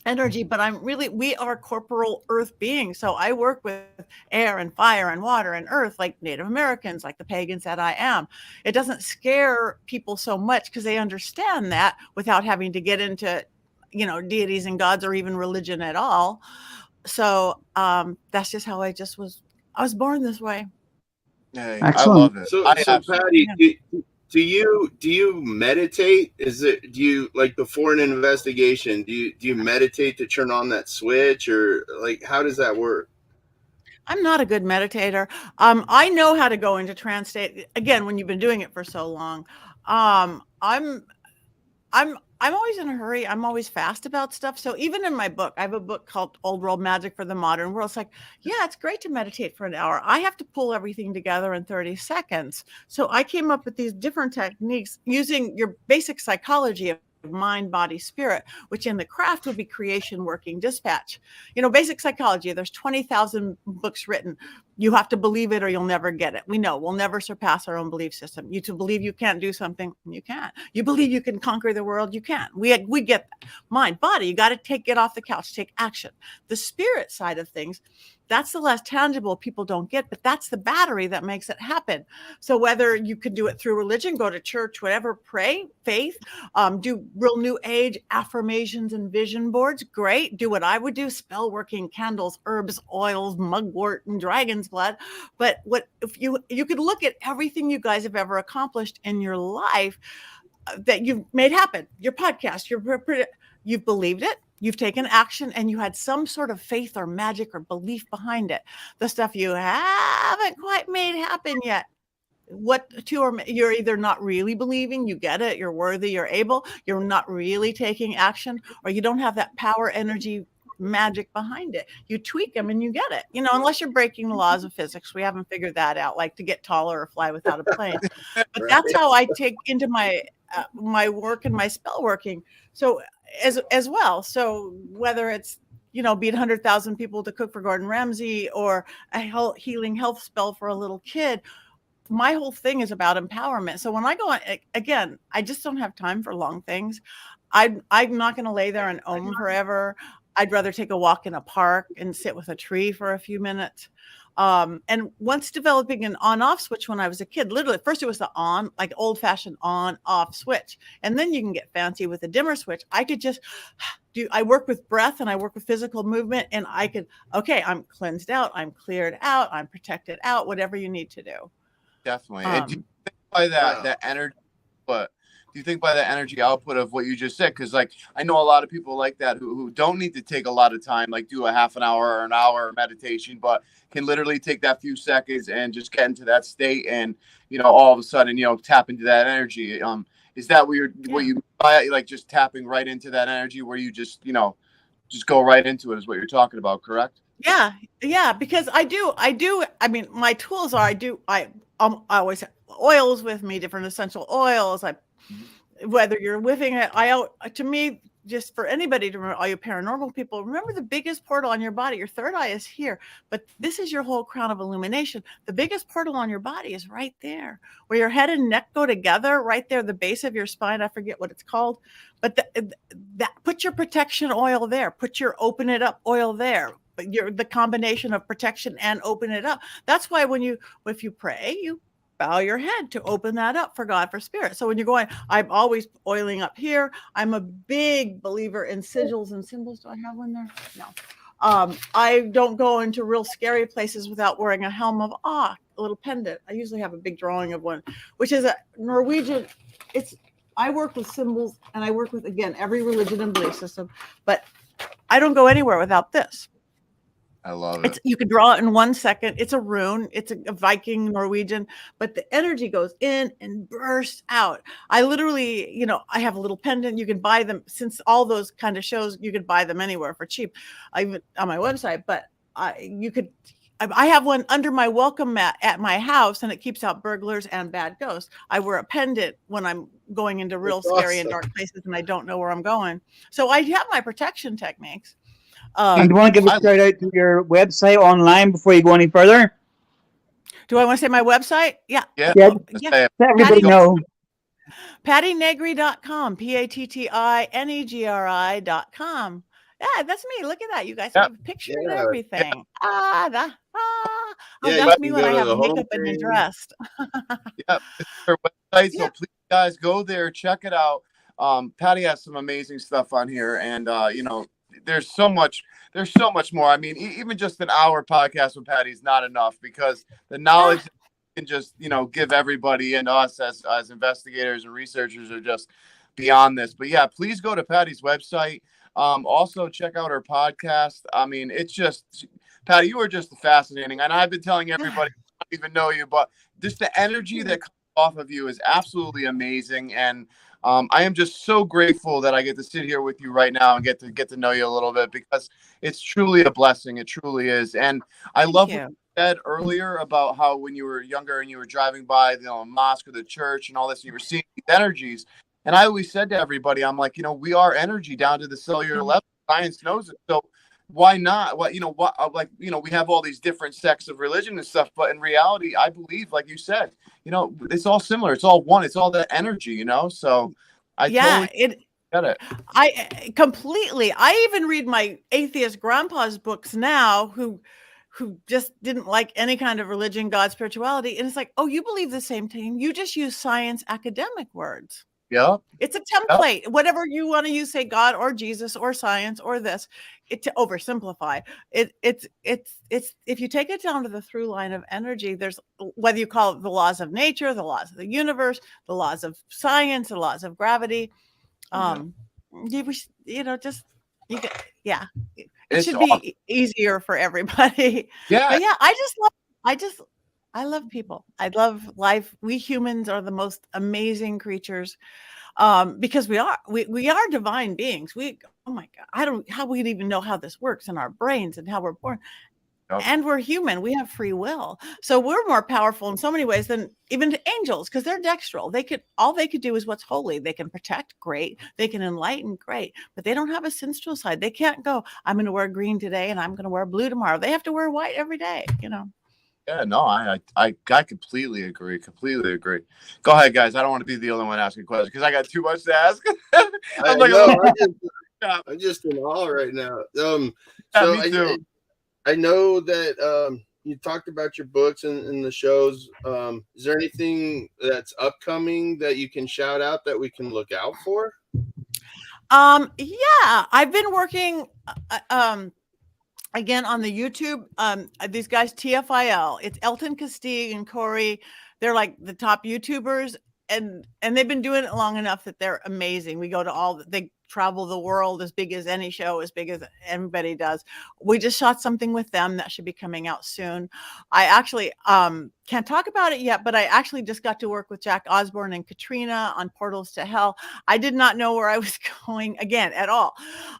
energy, but we are corporal earth beings. So I work with air and fire and water and earth, like Native Americans, like the pagans that I am. It doesn't scare people so much because they understand that without having to get into, deities and gods or even religion at all. So that's just how I was born this way. Hey, I love it. So Patti, do you meditate? Do you, like, before an investigation, do you meditate to turn on that switch, or like, how does that work? I'm not a good meditator. I know how to go into trance state. Again, when you've been doing it for so long, I'm always in a hurry. I'm always fast about stuff. So even in my book, I have a book called Old World Magic for the Modern World. It's like, it's great to meditate for an hour. I have to pull everything together in 30 seconds. So I came up with these different techniques using your basic psychology of mind, body, spirit, which in the craft would be creation, working, dispatch. Basic psychology, there's 20,000 books written. You have to believe it or you'll never get it. We know we'll never surpass our own belief system. You to believe you can't do something, you can't. You believe you can conquer the world, you can't. We get that. Mind, body, you got to get off the couch, take action. The spirit side of things, that's the less tangible, people don't get, but that's the battery that makes it happen. So whether you could do it through religion, go to church, whatever, pray, faith, do real new age affirmations and vision boards, great. Do what I would do, spell working, candles, herbs, oils, mugwort, and dragon's blood. But what if you could look at everything you guys have ever accomplished in your life that you've made happen, your podcast, you've believed it, you've taken action, and you had some sort of faith or magic or belief behind it. The stuff you haven't quite made happen yet. You're either not really believing, you get it, you're worthy, you're able, you're not really taking action, or you don't have that power, energy, magic behind it. You tweak them and you get it, unless you're breaking the laws of physics. We haven't figured that out, like to get taller or fly without a plane. But that's how I take into my work and my spell working. So as well. So whether it's, beat 100,000 people to cook for Gordon Ramsay or a healing health spell for a little kid, my whole thing is about empowerment. So when I go on, again, I just don't have time for long things. I'm not going to lay there and ohm forever. I'd rather take a walk in a park and sit with a tree for a few minutes. And once developing an on-off switch when I was a kid, literally, first it was the on, like old-fashioned on-off switch. And then you can get fancy with a dimmer switch. I could just I work with breath and I work with physical movement, and I could, I'm cleansed out, I'm cleared out, I'm protected out, whatever you need to do. Definitely. And do you think by that energy, but do you think by the energy output of what you just said? Because like I know a lot of people like that who don't need to take a lot of time, like do a half an hour or an hour meditation, but can literally take that few seconds and just get into that state and all of a sudden tap into that energy. Is that what you by like just tapping right into that energy where you just just go right into it is what you're talking about, correct? Yeah, because I do. I mean, my tools are I always have oils with me, different essential oils. Whether you're whiffing it, to me, just for anybody to remember, all you paranormal people, remember the biggest portal on your body. Your third eye is here, but this is your whole crown of illumination. The biggest portal on your body is right there, where your head and neck go together, right there, the base of your spine. I forget what it's called, but that put your protection oil there. Put your open it up oil there. But you're the combination of protection and open it up. That's why if you pray, you bow your head to open that up for God, for spirit. So when you're going, I'm always oiling up here. I'm a big believer in sigils and symbols. Do I have one there? No. I don't go into real scary places without wearing a helm of awe, a little pendant. I usually have a big drawing of one, which is a Norwegian. I work with symbols, and I work with, again, every religion and belief system, but I don't go anywhere without this. I love it. You could draw it in 1 second. It's a rune. It's a Viking Norwegian, but the energy goes in and bursts out. I literally, I have a little pendant. You can buy them, since all those kind of shows, you could buy them anywhere for cheap, even on my website. But I have one under my welcome mat at my house, and it keeps out burglars and bad ghosts. I wear a pendant when I'm going into real scary and dark places and I don't know where I'm going. So I have my protection techniques. And do you want to give a shout out to your website online before you go any further? Do I want to say my website? Yeah. Let everybody know. PattiNegri.com, PattiNegri.com. Yeah, that's me. Look at that. You guys have a picture and everything. That's me when I have makeup and dressed. Yeah, it's her website. So please, guys, go there, check it out. Patti has some amazing stuff on here, and there's so much more. I mean, even just an hour podcast with Patti is not enough, because the knowledge can just give everybody, and us as investigators and researchers are just beyond this. But yeah, please go to Patti's website. Also check out her podcast. I mean, it's just, Patti, you are just fascinating, and I've been telling everybody I don't even know you, but just the energy that comes off of you is absolutely amazing. And I am just so grateful that I get to sit here with you right now and get to know you a little bit, because it's truly a blessing. It truly is. And I love what you said earlier about how when you were younger and you were driving by the mosque or the church and all this, and you were seeing these energies. And I always said to everybody, I'm like, we are energy down to the cellular level. Science knows it. So why not? We have all these different sects of religion and stuff, but in reality, I believe, like you said, it's all similar. It's all one. It's all that energy, So totally get it. I completely. I even read my atheist grandpa's books now, who just didn't like any kind of religion, God, spirituality, and it's like, oh, you believe the same thing. You just use science, academic words. Yeah, it's a template. Whatever you want to use, say God or Jesus or science or this. To oversimplify it's if you take it down to the through line of energy, there's, whether you call it the laws of nature, the laws of the universe, the laws of science, the laws of gravity. It should be easier for everybody. But I love people. I love life. We humans are the most amazing creatures, because we are divine beings. Oh my God, how we even know how this works in our brains and how we're born. And we're human. We have free will. So we're more powerful in so many ways than even angels, because they're dextral. All they could do is what's holy. They can protect, great. They can enlighten, great. But they don't have a sensual side. They can't go, I'm going to wear green today and I'm going to wear blue tomorrow. They have to wear white every day, Yeah, no, I completely agree. Completely agree. Go ahead, guys. I don't want to be the only one asking questions, because I got too much to ask. I'm just in awe right now. Me too. I know that you talked about your books and the shows. Is there anything that's upcoming that you can shout out that we can look out for? Yeah, I've been working again on the YouTube. These guys, TFIL, it's Elton Castig and Corey. They're like the top YouTubers, and they've been doing it long enough that they're amazing. We go to they travel the world, as big as any show, as big as everybody does. We just shot something with them that should be coming out soon. I actually can't talk about it yet, but I actually just got to work with Jack Osborne and Katrina on Portals to Hell. I did not know where I was going again at all.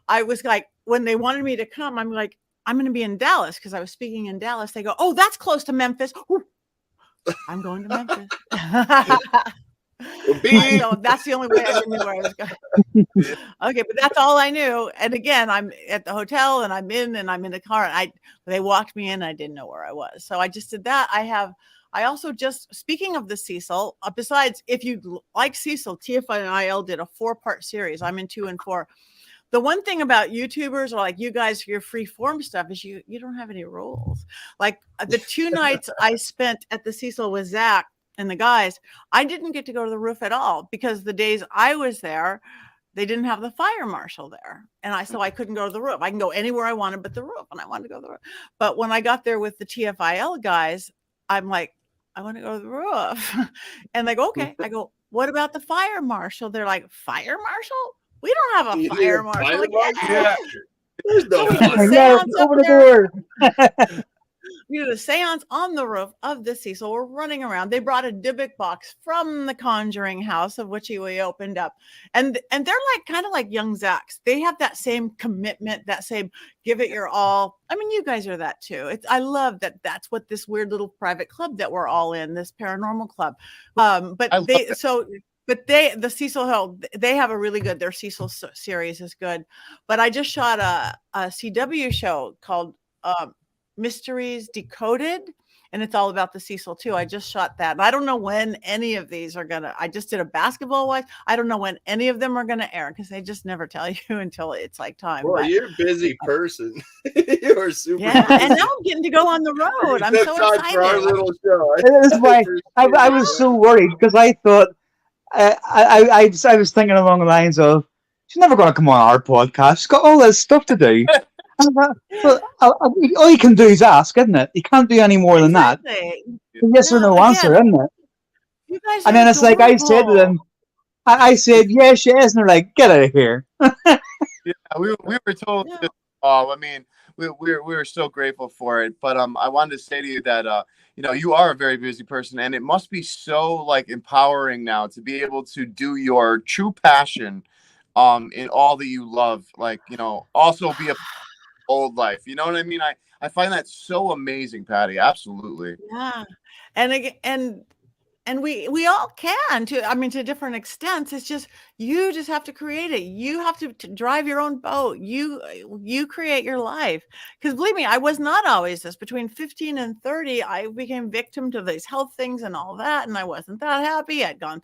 I was like, when they wanted me to come, I'm like, I'm going to be in Dallas, because I was speaking in Dallas. They go, oh, that's close to Memphis. I'm going to Memphis. So that's the only way I knew where I was going. Okay, but that's all I knew. And again, I'm at the hotel and I'm in the car and they walked me in. I didn't know where I was. So I just did that. I also just, speaking of the Cecil, besides, if you like Cecil, TFIL did a 4-part series. I'm in 2 and 4. The one thing about YouTubers or like you guys, your free form stuff is you don't have any rules. Like the 2 nights I spent at the Cecil with Zach and the guys, I didn't get to go to the roof at all because the days I was there, they didn't have the fire marshal there. And so I couldn't go to the roof. I can go anywhere I wanted but the roof, and I wanted to go to the roof. But when I got there with the TFIL guys, I'm like, I want to go to the roof. And they go, okay. I go, what about the fire marshal? They're like, fire marshal? We don't have a fire marshal. Like, yeah. There's no seance over the door. We did a seance on the roof of the Cecil. We're running around. They brought a Dybbuk box from the Conjuring house, of which we opened up. And they're like kind of like young Zacks. They have that same commitment, that same give it your all. I mean, you guys are that too. I love that that's what this weird little private club that we're all in, this paranormal club. The Cecil Hill, they have a really good, their Cecil series is good. But I just shot a CW show called Mysteries Decoded, and it's all about the Cecil too. I just shot that. And I don't know when any of these are I just did a basketball watch. I don't know when any of them are gonna air because they just never tell you until it's like time. Well, you're a busy person. You're super busy. And now I'm getting to go on the road. I'm so excited. For our little show. That's why I was so worried because I thought I was thinking along the lines of she's never going to come on our podcast. She's got all this stuff to do. All you can do is ask, isn't it? You can't do any more than that. Yes or no answer, isn't it? And then it's like I said to them, I said, yes, yes. And they're like, get out of here. Yeah, we were told, I mean, we were so grateful for it. But I wanted to say to you that, you are a very busy person, and it must be so like empowering now to be able to do your true passion in all that you love. Like, also be a old life. You know what I mean? I find that so amazing, Patti. Absolutely. Yeah. And we all can to different extents. It's just, you just have to create it. You have to drive your own boat. You create your life. Because believe me, I was not always this. Between 15 and 30, I became victim to these health things and all that. And I wasn't that happy. I'd gone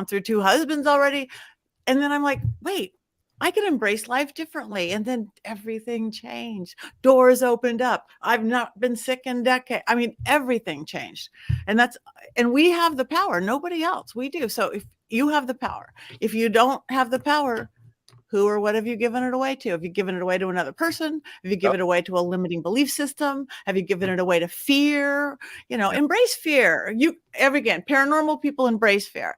through 2 husbands already. And then I'm like, wait, I can embrace life differently. And then everything changed. Doors opened up. I've not been sick in decades. I mean, everything changed. And we have the power. Nobody else. We do. So if you have the power, if you don't have the power, who or what have you given it away to? Have you given it away to another person? Have you given it away to a limiting belief system? Have you given it away to fear? Embrace fear. Again, paranormal people embrace fear.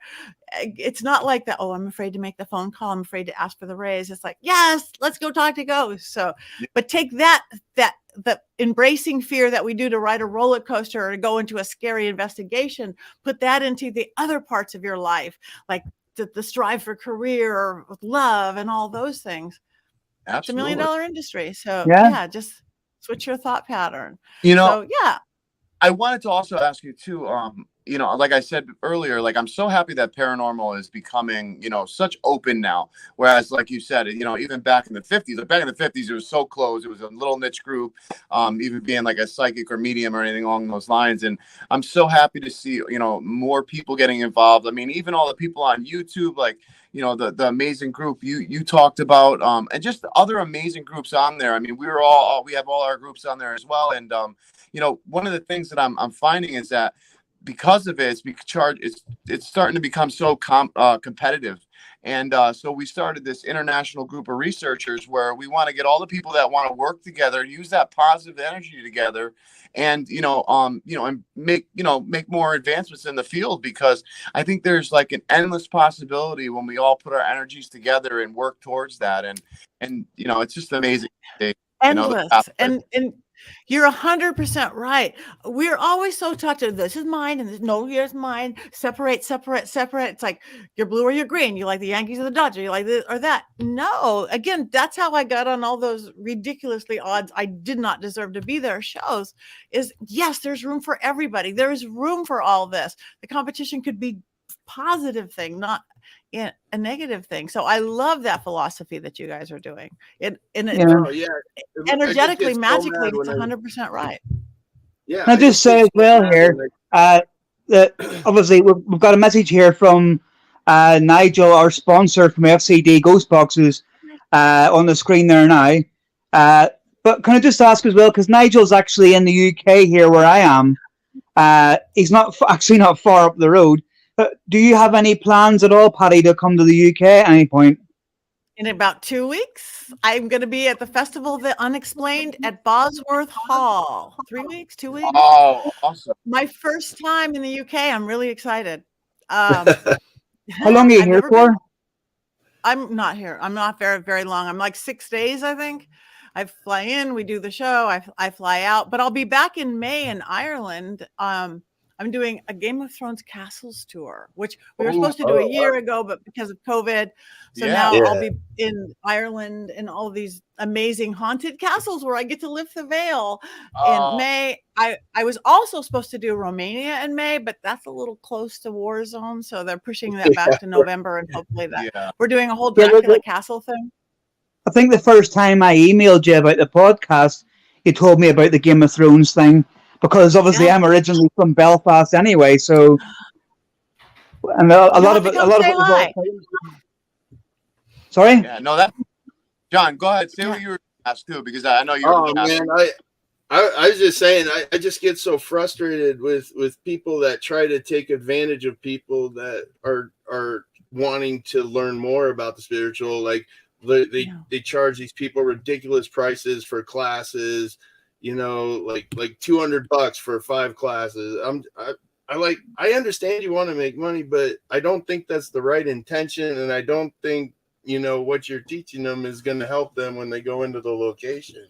It's not like that. Oh, I'm afraid to make the phone call. I'm afraid to ask for the raise. It's like, yes, let's go talk to ghosts. So, but take the embracing fear that we do to ride a roller coaster or to go into a scary investigation, put that into the other parts of your life, like the strive for career or love and all those things. Absolutely. It's $1 million industry. So yeah, just switch your thought pattern. I wanted to also ask you too, like I said earlier, like I'm so happy that paranormal is becoming, such open now. Whereas, like you said, even back in the 50s, it was so closed. It was a little niche group, even being like a psychic or medium or anything along those lines. And I'm so happy to see, more people getting involved. I mean, even all the people on YouTube, like, the amazing group you talked about, and just the other amazing groups on there. I mean, we have all our groups on there as well. And, one of the things that I'm finding is that because of it, it's starting to become so competitive. And so we started this international group of researchers where we want to get all the people that want to work together, use that positive energy together, and and make more advancements in the field, because I think there's like an endless possibility when we all put our energies together and work towards that. And it's just amazing. Endless. And you're 100% right. We're always so taught to, this is mine and no, here's mine. Separate. It's like you're blue or you're green. You like the Yankees or the Dodgers. You like this or that. No, again, that's how I got on all those ridiculously odds I did not deserve to be there shows. Is yes, there's room for everybody. There is room for all this. The competition could be positive thing, not a negative thing. So I love that philosophy that you guys are doing. Energetically, magically, it's 100% right. Yeah. I just say as well here, that obviously we've got a message here from Nigel, our sponsor from FCD Ghost Boxes, on the screen there now. But can I just ask as well, because Nigel's actually in the UK here where I am. He's not far up the road. But do you have any plans at all, Patti, to come to the UK at any point? In about 2 weeks, I'm going to be at the Festival of the Unexplained at Bosworth Hall. 3 weeks, 2 weeks. Oh, awesome. My first time in the UK. I'm really excited. How long are you here for? I'm not here. I'm not very, very long. I'm like 6 days, I think. I fly in, we do the show, I fly out, but I'll be back in May in Ireland. I'm doing a Game of Thrones Castles tour, which we were supposed to do a year ago, but because of COVID. So now I'll be in Ireland in all of these amazing haunted castles where I get to lift the veil in May. I was also supposed to do Romania in May, but that's a little close to war zone. So they're pushing that back to November, and hopefully we're doing a whole Dracula castle thing. I think the first time I emailed you about the podcast, you told me about the Game of Thrones thing. Because obviously I'm originally from Belfast anyway, so and a lot of it was all. Sorry? Yeah, no, that John, go ahead. Say what you were asked too, because I know you're. Oh man, I was just saying, I just get so frustrated with people that try to take advantage of people that are wanting to learn more about the spiritual. Like they charge these people ridiculous prices for classes. You know, like $200 for 5 classes. I understand you want to make money, but I don't think that's the right intention, and I don't think what you're teaching them is going to help them when they go into the location.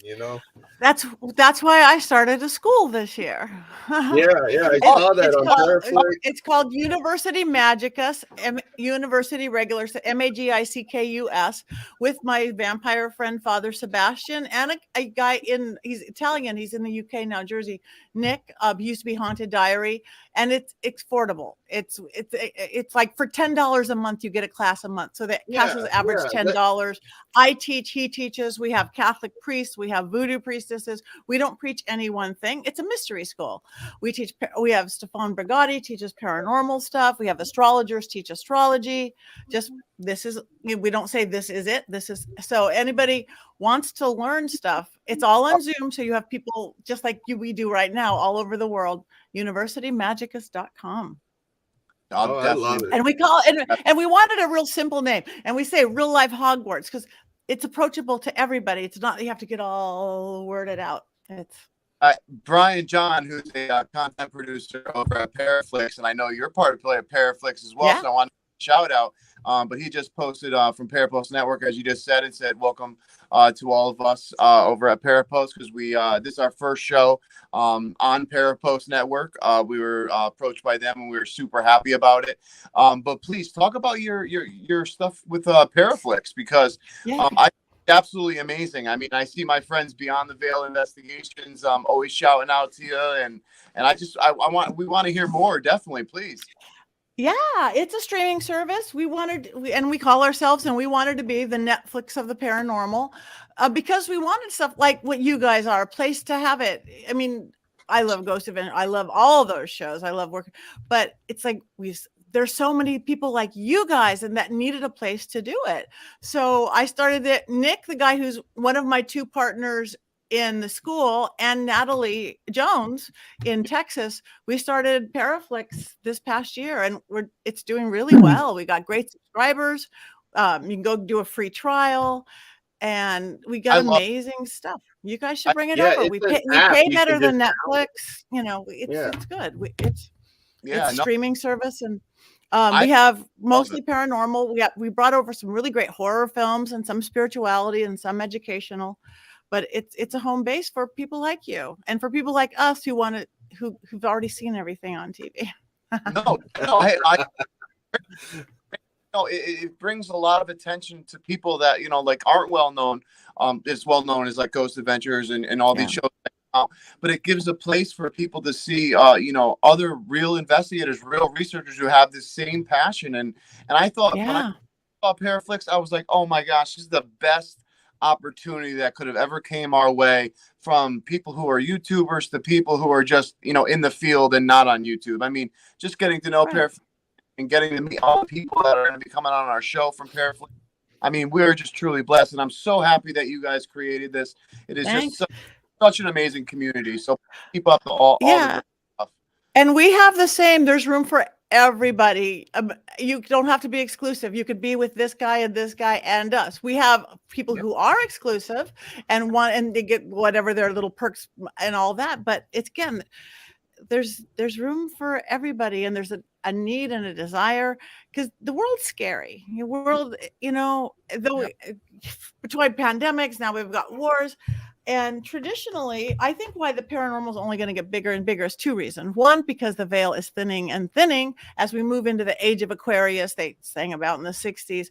That's why I started a school this year. Yeah, I saw that on Paraflix. It's called University Magicus, University Regulus, Magicus, with my vampire friend Father Sebastian and a guy he's Italian. He's in the UK now, Jersey. Nick, he used to be Haunted Diary, and it's affordable. It's like for $10 a month you get a class a month. So the classes average $10. I teach, he teaches. We have Catholic priests, we have voodoo priestesses. We don't preach any one thing. It's a mystery school. We have Stefan Brigatti teaches paranormal stuff. We have astrologers teach astrology. We don't say this is it. This is so anybody wants to learn stuff. It's all on Zoom. So you have people just like we do right now all over the world. UniversityMagicus.com. I love it. And we call it, and we wanted a real simple name. And we say real life Hogwarts because it's approachable to everybody. It's not you have to get all worded out. It's Brian John, who's a content producer over at Paraflix, and I know you're part of Paraflix as well. Yeah. So I want to shout out. But he just posted from Parapost Network, as you just said, and said welcome to all of us over at Parapost, because this is our first show on Parapost Network. We were approached by them and we were super happy about it. But please talk about your stuff with Paraflix, because absolutely amazing. I mean, I see my friends Beyond the Veil Investigations always shouting out to you, and we want to hear more. Definitely, please. Yeah, it's a streaming service. We call ourselves, and we wanted to be the Netflix of the paranormal, because we wanted stuff like what you guys are, a place to have it. I mean, I love Ghost Event. I love all those shows. I love working, but it's like there's so many people like you guys and that needed a place to do it. So I started it. Nick, the guy who's one of my 2 partners in the school, and Natalie Jones in Texas, we started Paraflix this past year, and it's doing really well. We got great subscribers. You can go do a free trial, and we got amazing stuff. You guys should bring it over. We pay better than Netflix. It's good. It's a streaming service, and we have mostly paranormal. We brought over some really great horror films and some spirituality and some educational. But it's a home base for people like you and for people like us who've already seen everything on TV. It brings a lot of attention to people that like aren't well known, as well known as like Ghost Adventures and all these shows out, but it gives a place for people to see, other real investigators, real researchers who have the same passion. And I thought when I saw Paraflix, I was like, oh my gosh, this is the best opportunity that could have ever came our way, from people who are YouTubers to people who are just, in the field and not on YouTube. I mean, just getting to know Paraflix and getting to meet all the people that are going to be coming on our show from Paraflix. I mean, we're just truly blessed, and I'm so happy that you guys created this. It is just such an amazing community. So keep up all the good stuff. And we have the same. There's room for everybody. You don't have to be exclusive. You could be with this guy and us. We have people who are exclusive and they get whatever their little perks and all that. But it's, again, there's room for everybody, and there's a need and a desire, because the world's scary. The world, though between pandemics, now we've got wars. And traditionally, I think why the paranormal is only going to get bigger and bigger is two reasons. One, because the veil is thinning and thinning as we move into the age of Aquarius. They sang about in the 60s,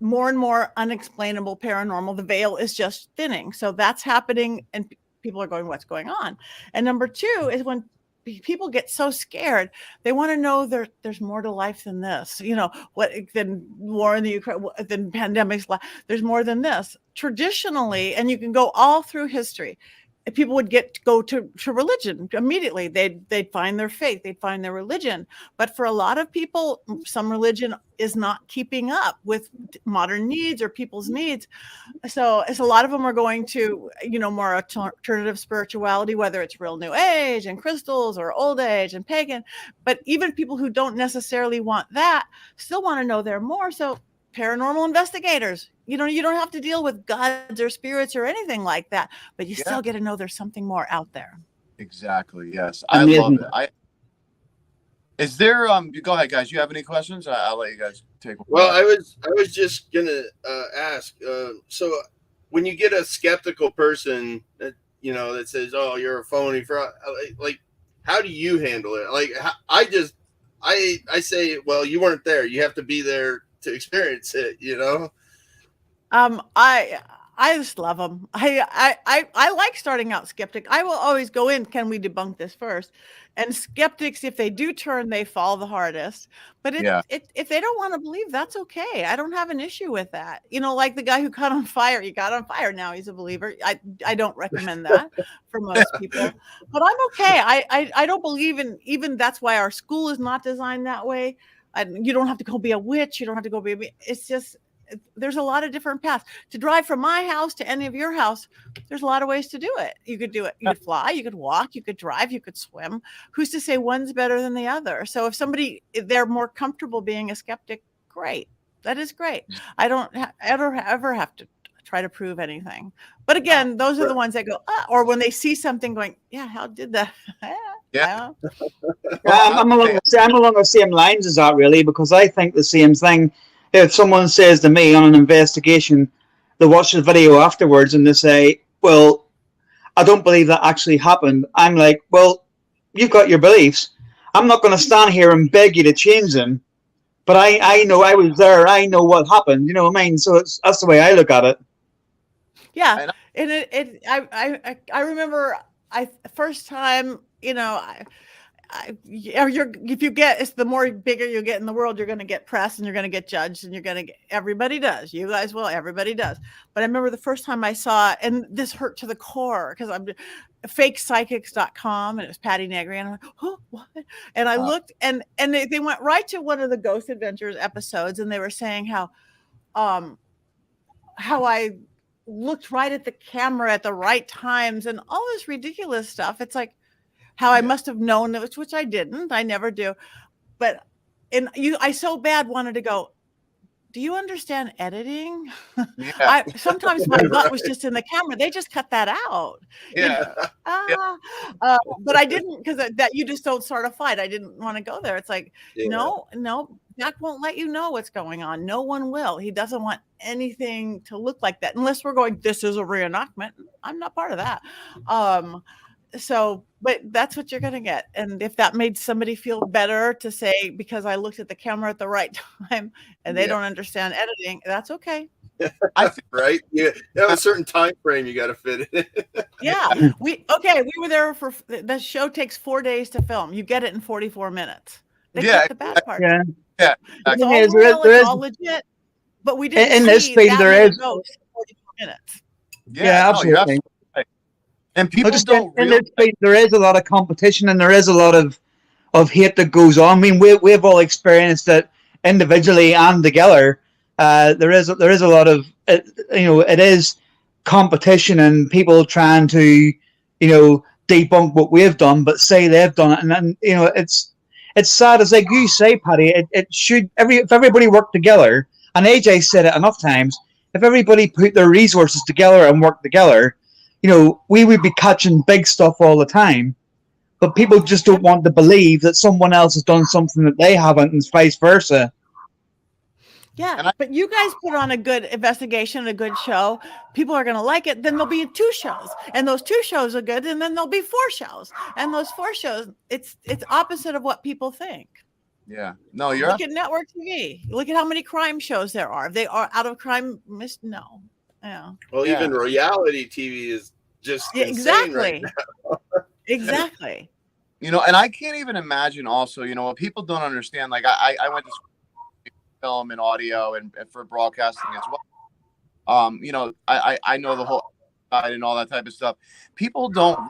more and more unexplainable paranormal. The veil is just thinning. So that's happening, and people are going, what's going on? And number two is when people get so scared, they want to know there's more to life than this, than war in the Ukraine, than pandemics. There's more than this. Traditionally, and you can go all through history, people would go to religion immediately. They'd find their faith, they'd find their religion. But for a lot of people, some religion is not keeping up with modern needs or people's needs. So as a lot of them are going to, more alternative spirituality, whether it's real new age and crystals or old age and pagan. But even people who don't necessarily want that still want to know there more. So paranormal investigators, you don't have to deal with gods or spirits or anything like that, but you still get to know there's something more out there. Exactly. Yes. I love it. Is there, go ahead, guys. You have any questions? I'll let you guys take. Well, I was just going to ask, so when you get a skeptical person that, that says, oh, you're a phony, like, how do you handle it? Like, I say, well, you weren't there. You have to be there to experience it, I just love them. I like starting out skeptic. I will always go in, can we debunk this first? And skeptics, if they do turn, they fall the hardest. But if they don't want to believe, that's okay. I don't have an issue with that. Like the guy who caught on fire, he got on fire. Now he's a believer. I don't recommend that for most people, but I'm okay. I don't believe in, even that's why our school is not designed that way. You don't have to go be a witch. You don't have to go be it's just, there's a lot of different paths to drive from my house to any of your house. There's a lot of ways to do it. You could do it. You could fly, you could walk, you could drive, you could swim. Who's to say one's better than the other? So if they're more comfortable being a skeptic, great. That is great. I don't ever have to try to prove anything. But again, those are the ones that go, or when they see something going, how did that? I'm along the same lines as that, really, because I think the same thing. If someone says to me on an investigation, they watch the video afterwards and they say, well, I don't believe that actually happened. I'm like, well, you've got your beliefs. I'm not going to stand here and beg you to change them. But I know I was there. I know what happened. You know what I mean? So that's the way I look at it. Yeah. And I remember first time, it's the more bigger you get in the world, you're going to get press and you're going to get judged and everybody does. You guys will, everybody does. But I remember the first time I saw, and this hurt to the core because I'm fakepsychics.com and it was Patti Negri and I'm like, oh, what? And I looked and they went right to one of the Ghost Adventures episodes and they were saying how I looked right at the camera at the right times and all this ridiculous stuff. It's like, how I must have known it, which I didn't. I never do. But I so bad wanted to go, do you understand editing? Yeah. Sometimes my butt was just in the camera. They just cut that out. Yeah. But I didn't, because that you just don't start a fight. I didn't want to go there. It's like, no, Jack won't let you know what's going on. No one will. He doesn't want anything to look like that unless we're going, this is a reenactment. I'm not part of that. So, but that's what you're going to get. And if that made somebody feel better to say, because I looked at the camera at the right time and they don't understand editing, that's okay. I think, right? Yeah. You have a certain time frame you got to fit in. Yeah, we were there for the show. Takes 4 days to film. You get it in 44 minutes. They cut the bad part. Yeah. Yeah. It's all real. It's all legit. But we didn't in this see field that there many is ghosts in 44 minutes. Yeah, absolutely. Right. And people don't in realize this field, there is a lot of competition and there is a lot of hate that goes on. I mean, we've all experienced it individually and together. There is a lot of it is competition and people trying to debunk what we've done, but say they've done it, and it's sad. It's like you say, Patty. It should if everybody worked together, and AJ said it enough times. If everybody put their resources together and worked together, we would be catching big stuff all the time. But people just don't want to believe that someone else has done something that they haven't, and vice versa. Yeah, but you guys put on a good investigation, a good show. People are going to like it. Then there'll be 2 shows, and those 2 shows are good, and then there'll be 4 shows, and those 4 shows. It's opposite of what people think. Yeah, no, you're look at network TV. Look at how many crime shows there are. They are out of crime. No, yeah. Well, even reality TV is just insane right now. Exactly. And I can't even imagine. Also, what people don't understand. Like I went to film and audio and for broadcasting as well. I know the whole side and all that type of stuff. People don't,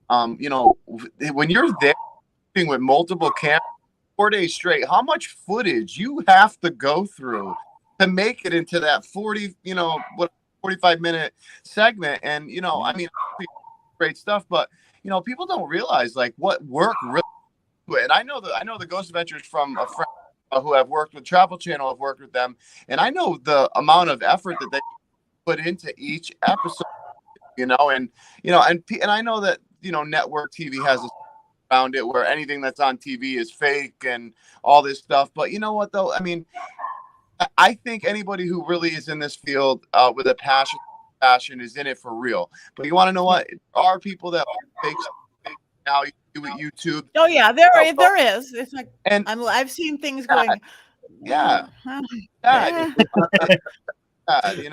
when you're there with multiple cameras 4 days straight, how much footage you have to go through to make it into that 45-minute segment. And, I mean, great stuff, but, people don't realize like what work really, and I know the Ghost Adventures from a friend who have worked with Travel Channel, have worked with them, and I know the amount of effort that they put into each episode, and I know that network TV has around it where anything that's on TV is fake and all this stuff. But you know what though? I mean, I think anybody who really is in this field with a passion is in it for real. But you want to know what? There are people that are fake now. With YouTube. Oh yeah, there is. It's like, and I've seen things going. Yeah. You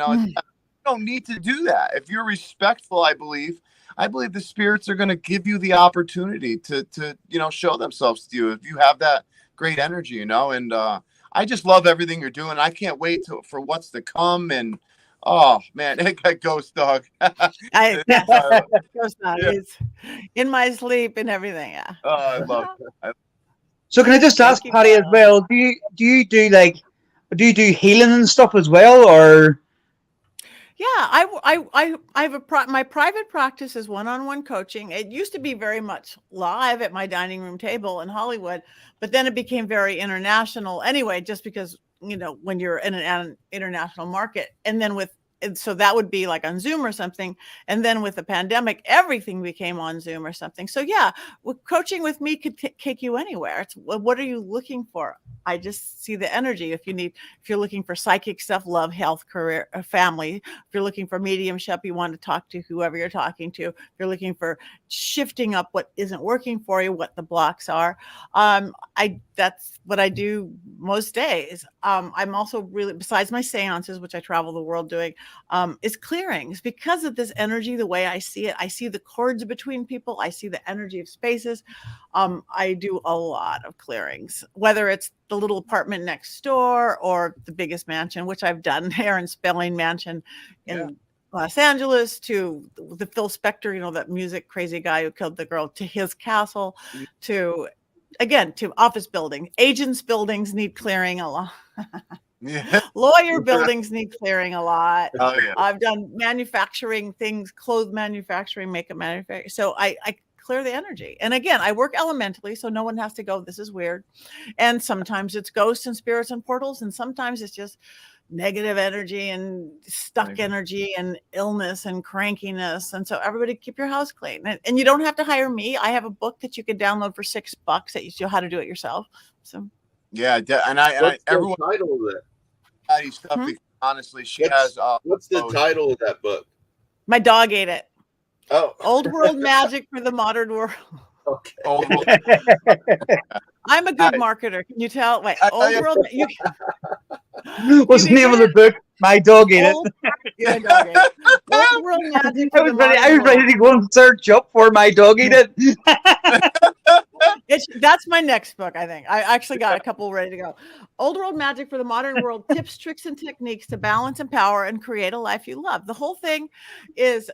don't need to do that. If you're respectful, I believe the spirits are going to give you the opportunity to show themselves to you if you have that great energy, and I just love everything you're doing. I can't wait for what's to come. And oh man, it got Ghost Dog. Ghost Dog is in my sleep and everything. Yeah. Oh, I love it. So can I just ask Patty as well? Do you do healing and stuff as well, or? Yeah, I have my private practice is one-on-one coaching. It used to be very much live at my dining room table in Hollywood, but then it became very international anyway, just because when you're in an international market, and then so that would be like on Zoom or something. And then with the pandemic, everything became on Zoom or something. So yeah, coaching with me could take you anywhere. It's what are you looking for? I just see the energy. If you're looking for psychic stuff, love, health, career, family. If you're looking for mediumship, you want to talk to whoever you're talking to. If you're looking for shifting up what isn't working for you, what the blocks are. That's what I do most days. I'm also really, besides my seances, which I travel the world doing, is clearings. Because of this energy, the way I see it, I see the cords between people. I see the energy of spaces. I do a lot of clearings, whether it's the little apartment next door or the biggest mansion, which I've done there in Spelling Mansion in Los Angeles, to the Phil Spector, that music crazy guy who killed the girl, to his castle, to office building. Agents buildings need clearing a lot. Lawyer buildings need clearing a lot. Oh, yeah. I've done manufacturing things, clothes manufacturing, makeup manufacturing. So I clear the energy. And again, I work elementally, so no one has to go, this is weird. And sometimes it's ghosts and spirits and portals, and sometimes it's just negative energy and stuck energy and illness and crankiness. And so everybody keep your house clean. And you don't have to hire me. I have a book that you can download for $6 that you show how to do it yourself. So yeah, and I everyone title of that? Patty stuff. Because honestly, she has. What's the title of that book? My dog ate it. Oh, Old World Magic for the Modern World. Okay. I'm a good marketer. Can you tell? Wait, Old World. What's the name of the book? My dog ate it. Yeah, dog ate it. Old World Magic for the Modern I was ready World. to go and search up for My Dog Ate It. That's my next book, I think. I actually got a couple ready to go. Old World Magic for the Modern World: Tips, Tricks, and Techniques to Balance, Empower, and Create a Life You Love. The whole thing is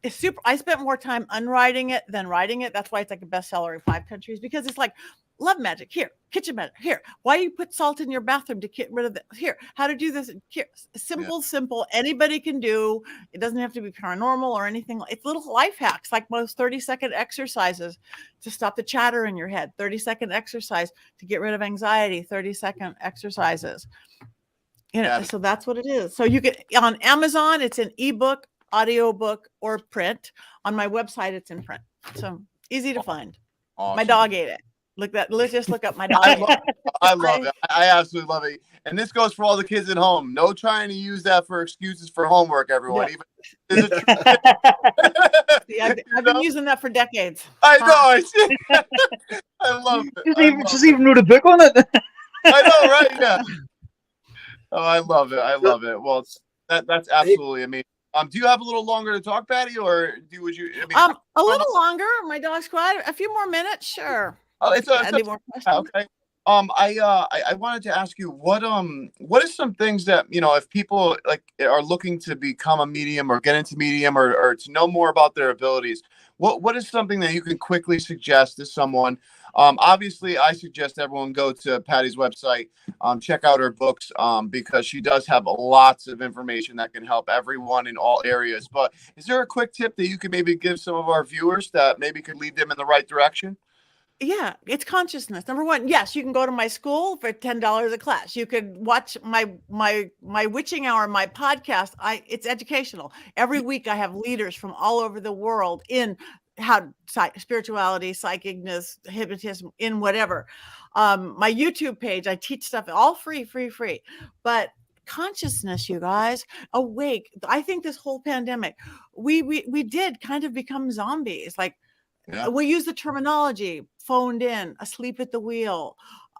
super. I spent more time unwriting it than writing it. That's why it's like a bestseller in 5 countries, because it's like love magic here, kitchen magic here. Why you put salt in your bathroom to get rid of the here? How to do this here? Simple. Anybody can do. It doesn't have to be paranormal or anything. It's little life hacks, like most 30-second exercises to stop the chatter in your head. 30-second exercise to get rid of anxiety. 30-second exercises. So that's what it is. So you get on Amazon. It's an ebook, audiobook, or print. On my website, it's in print. So easy to find. Awesome. My dog ate it. Let's just look up my dog. I love it. I absolutely love it. And this goes for all the kids at home. No trying to use that for excuses for homework, everyone. Yeah. I've been using that for decades. I know. I see. I love it. Just even wrote a book on it. I know, right? Yeah. Oh, I love it. Well, that's absolutely amazing. Do you have a little longer to talk, Patty, or would you? A little longer. My dog's quiet. A few more minutes, sure. Oh, it's any more questions? Okay. I wanted to ask you what is some things that, if people like are looking to become a medium or get into medium or to know more about their abilities, what is something that you can quickly suggest to someone? Obviously, I suggest everyone go to Patty's website, check out her books, because she does have lots of information that can help everyone in all areas. But is there a quick tip that you could maybe give some of our viewers that maybe could lead them in the right direction? Yeah, it's consciousness. Number one, yes, you can go to my school for $10 a class. You could watch my witching hour, my podcast. It's educational. Every week I have leaders from all over the world in spirituality, psychicness, hypnotism, in whatever. My YouTube page, I teach stuff all free. But consciousness, you guys, awake. I think this whole pandemic, we did kind of become zombies. Like, yeah. We use the terminology phoned in, asleep at the wheel,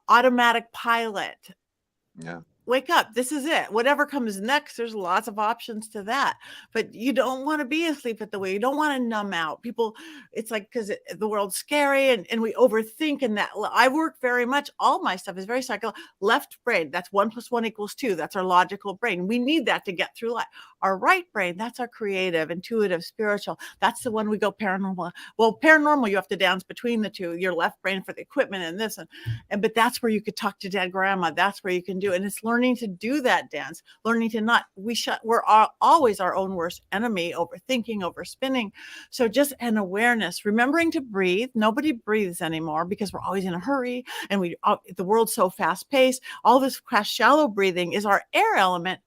automatic pilot. Yeah. Wake up. This is it. Whatever comes next, there's lots of options to that. But you don't want to be asleep at the wheel. You don't want to numb out. People, it's like, because the world's scary and we overthink. And that I work very much, all my stuff is very psychological. Left brain, that's 1 + 1 = 2. That's our logical brain. We need that to get through life. Our right brain, that's our creative, intuitive, spiritual. That's the one we go paranormal. Well, paranormal, you have to dance between the two. Your left brain for the equipment and this. But that's where you could talk to dead grandma. That's where you can do it. And it's learning to do that dance, learning to not, we're always our own worst enemy, overthinking, overspinning. So just an awareness, remembering to breathe. Nobody breathes anymore because we're always in a hurry and the world's so fast paced. All this shallow breathing is our air element.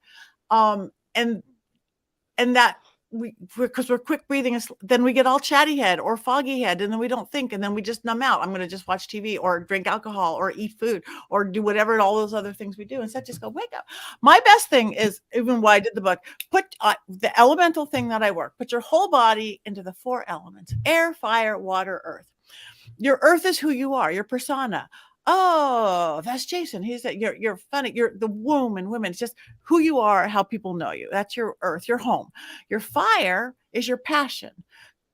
And that because we're quick breathing, then we get all chatty head or foggy head, and then we don't think, and then we just numb out. I'm going to just watch TV or drink alcohol or eat food or do whatever, all those other things we do. Instead, just go, wake up. My best thing is, even why I did the book, put the elemental thing that I work, put your whole body into the 4 elements: air, fire, water, earth. Your earth is who you are, your persona. Oh, that's Jason. You're funny. You're the womb and women. It's just who you are, how people know you. That's your earth, your home. Your fire is your passion.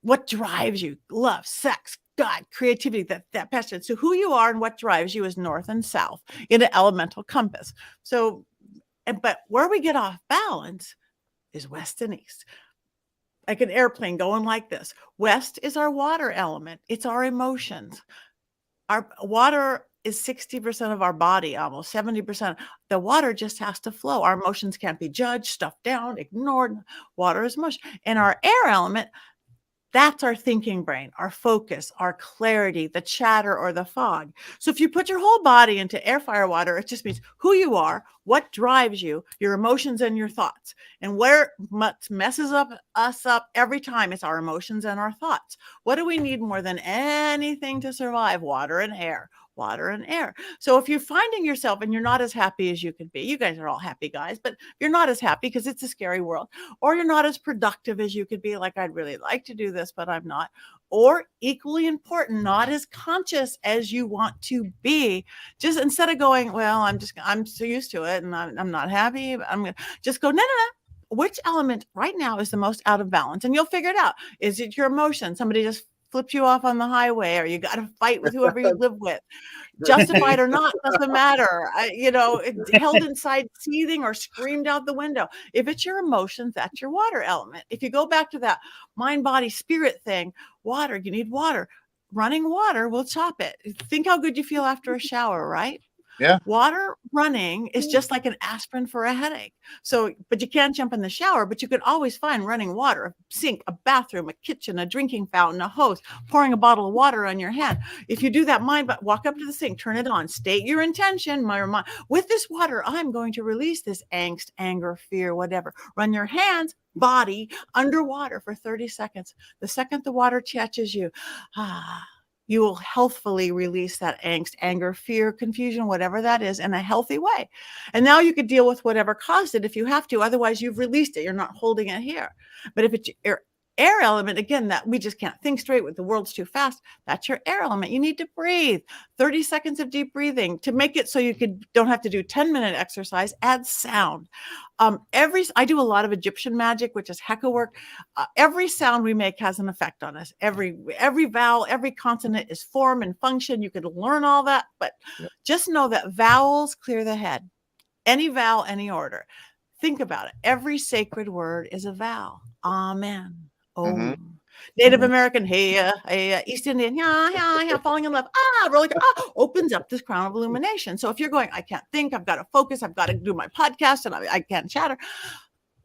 What drives you? Love, sex, God, creativity, that passion. So who you are and what drives you is north and south in an elemental compass. So, but where we get off balance is west and east. Like an airplane going like this. West is our water element. It's our emotions. Our water is 60% of our body, almost 70%. The water just has to flow. Our emotions can't be judged, stuffed down, ignored. Water is mush. And our air element, that's our thinking brain, our focus, our clarity, the chatter or the fog. So if you put your whole body into air, fire, water, it just means who you are, what drives you, your emotions and your thoughts. And where messes us up every time, it's our emotions and our thoughts. What do we need more than anything to survive? Water and air. Water and air. So if you're finding yourself and you're not as happy as you could be, you guys are all happy guys, but you're not as happy because it's a scary world, or you're not as productive as you could be, like, I'd really like to do this, but I'm not. or equally important, not as conscious as you want to be. Just instead of going, well, I'm so used to it and I'm not happy. I'm going to just go, no. Which element right now is the most out of balance? And you'll figure it out. Is it your emotion? Somebody just flipped you off on the highway, or you got to fight with whoever you live with? Justified or not, doesn't matter. Held inside, seething, or screamed out the window. If it's your emotions, that's your water element. If you go back to that mind, body, spirit thing, water, you need water. Running water will chop it. Think how good you feel after a shower, right? Yeah. Water running is just like an aspirin for a headache. So, but you can't jump in the shower, but you could always find running water, a sink, a bathroom, a kitchen, a drinking fountain, a hose, pouring a bottle of water on your hand. If you do that, but walk up to the sink, turn it on, state your intention. With this water, I'm going to release this angst, anger, fear, whatever. Run your hands, body underwater for 30 seconds. The second the water touches you, you will healthfully release that angst, anger, fear, confusion, whatever that is, in a healthy way. And now you could deal with whatever caused it if you have to. Otherwise, you've released it. You're not holding it here. But if it's your air element, again, that we just can't think straight with the world's too fast, that's your air element. You need to breathe. 30 seconds of deep breathing to make it so you don't have to do 10-minute exercise. Add sound. I do a lot of Egyptian magic, which is heka work. Every sound we make has an effect on us. Every vowel, every consonant is form and function. You could learn all that, but just know that vowels clear the head. Any vowel, any order. Think about it. Every sacred word is a vowel. Amen. Native American, hey, East Indian, yeah, falling in love, rolling, opens up this crown of illumination. So if you're going, I can't think, I've got to focus, I've got to do my podcast, and I can't chatter.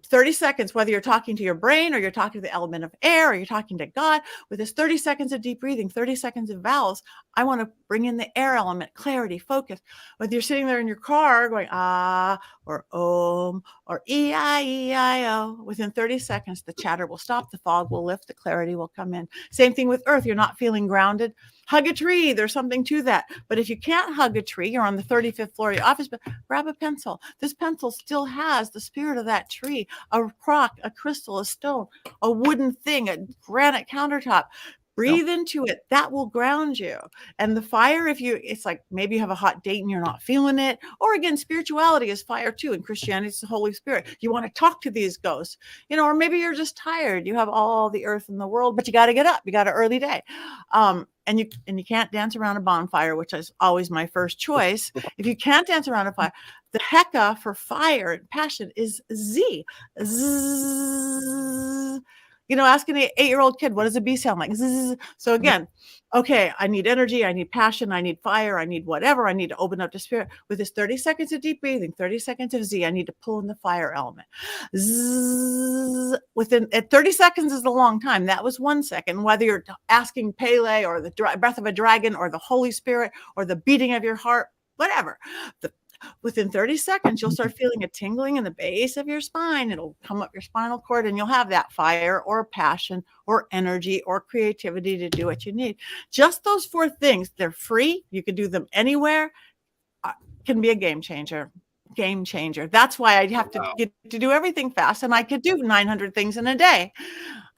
30 seconds, whether you're talking to your brain or you're talking to the element of air or you're talking to God, with this 30 seconds of deep breathing, 30 seconds of vowels, I want to bring in the air element, clarity, focus. Whether you're sitting there in your car going, or om, or E-I-E-I-O, within 30 seconds, the chatter will stop, the fog will lift, the clarity will come in. Same thing with earth. You're not feeling grounded. Hug a tree. There's something to that. But if you can't hug a tree, you're on the 35th floor of your office, but grab a pencil. This pencil still has the spirit of that tree, a rock, a crystal, a stone, a wooden thing, a granite countertop. Breathe into it. That will ground you. And the fire, it's like maybe you have a hot date and you're not feeling it. Or again, spirituality is fire too. And Christianity is the Holy Spirit. You want to talk to these ghosts, or maybe you're just tired. You have all the earth in the world, but you got to get up. You got an early day. And you can't dance around a bonfire, which is always my first choice. If you can't dance around a fire, the heka for fire and passion is Z. Zzz. Ask an 8-year-old kid, what does a bee sound like? Zzz. So again, okay, I need energy, I need passion, I need fire, I need whatever, I need to open up to spirit. With this 30 seconds of deep breathing, 30 seconds of Z, I need to pull in the fire element. Zzz. At 30 seconds is a long time. That was 1 second. Whether you're asking Pele or the breath of a dragon or the Holy Spirit or the beating of your heart, whatever. Within 30 seconds, you'll start feeling a tingling in the base of your spine. It'll come up your spinal cord and you'll have that fire or passion or energy or creativity to do what you need. Just those 4 things, they're free. You can do them anywhere. Can be a game changer. Game changer. That's why I have to get to do everything fast. And I could do 900 things in a day.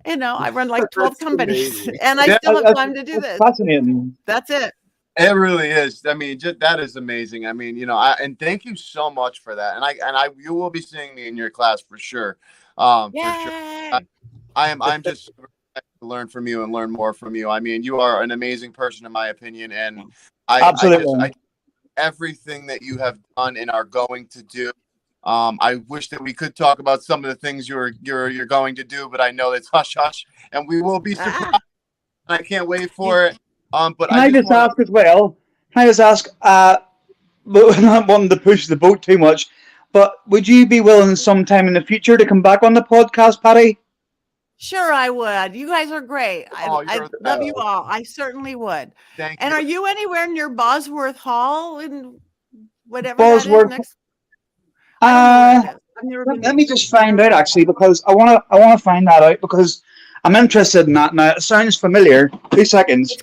I run like 12 companies and I still have time to do this. Fascinating. That's it. It really is. I mean, that is amazing. I mean, and thank you so much for that. And you will be seeing me in your class for sure. For sure. I'm just super excited to learn from you and learn more from you. I mean, you are an amazing person in my opinion, and I everything that you have done and are going to do. I wish that we could talk about some of the things you're going to do, but I know it's hush hush, and we will be surprised. And I can't wait for it. But Can I just ask as well? Can I just ask? Not wanting to push the boat too much, but would you be willing sometime in the future to come back on the podcast, Patti? Sure, I would. You guys are great. I love you all. I certainly would. Thank you. And are you anywhere near Bosworth Hall and whatever Bosworth? that is next? Let me just find out actually, because I want to find that out because I'm interested in that now. It sounds familiar. 2 seconds.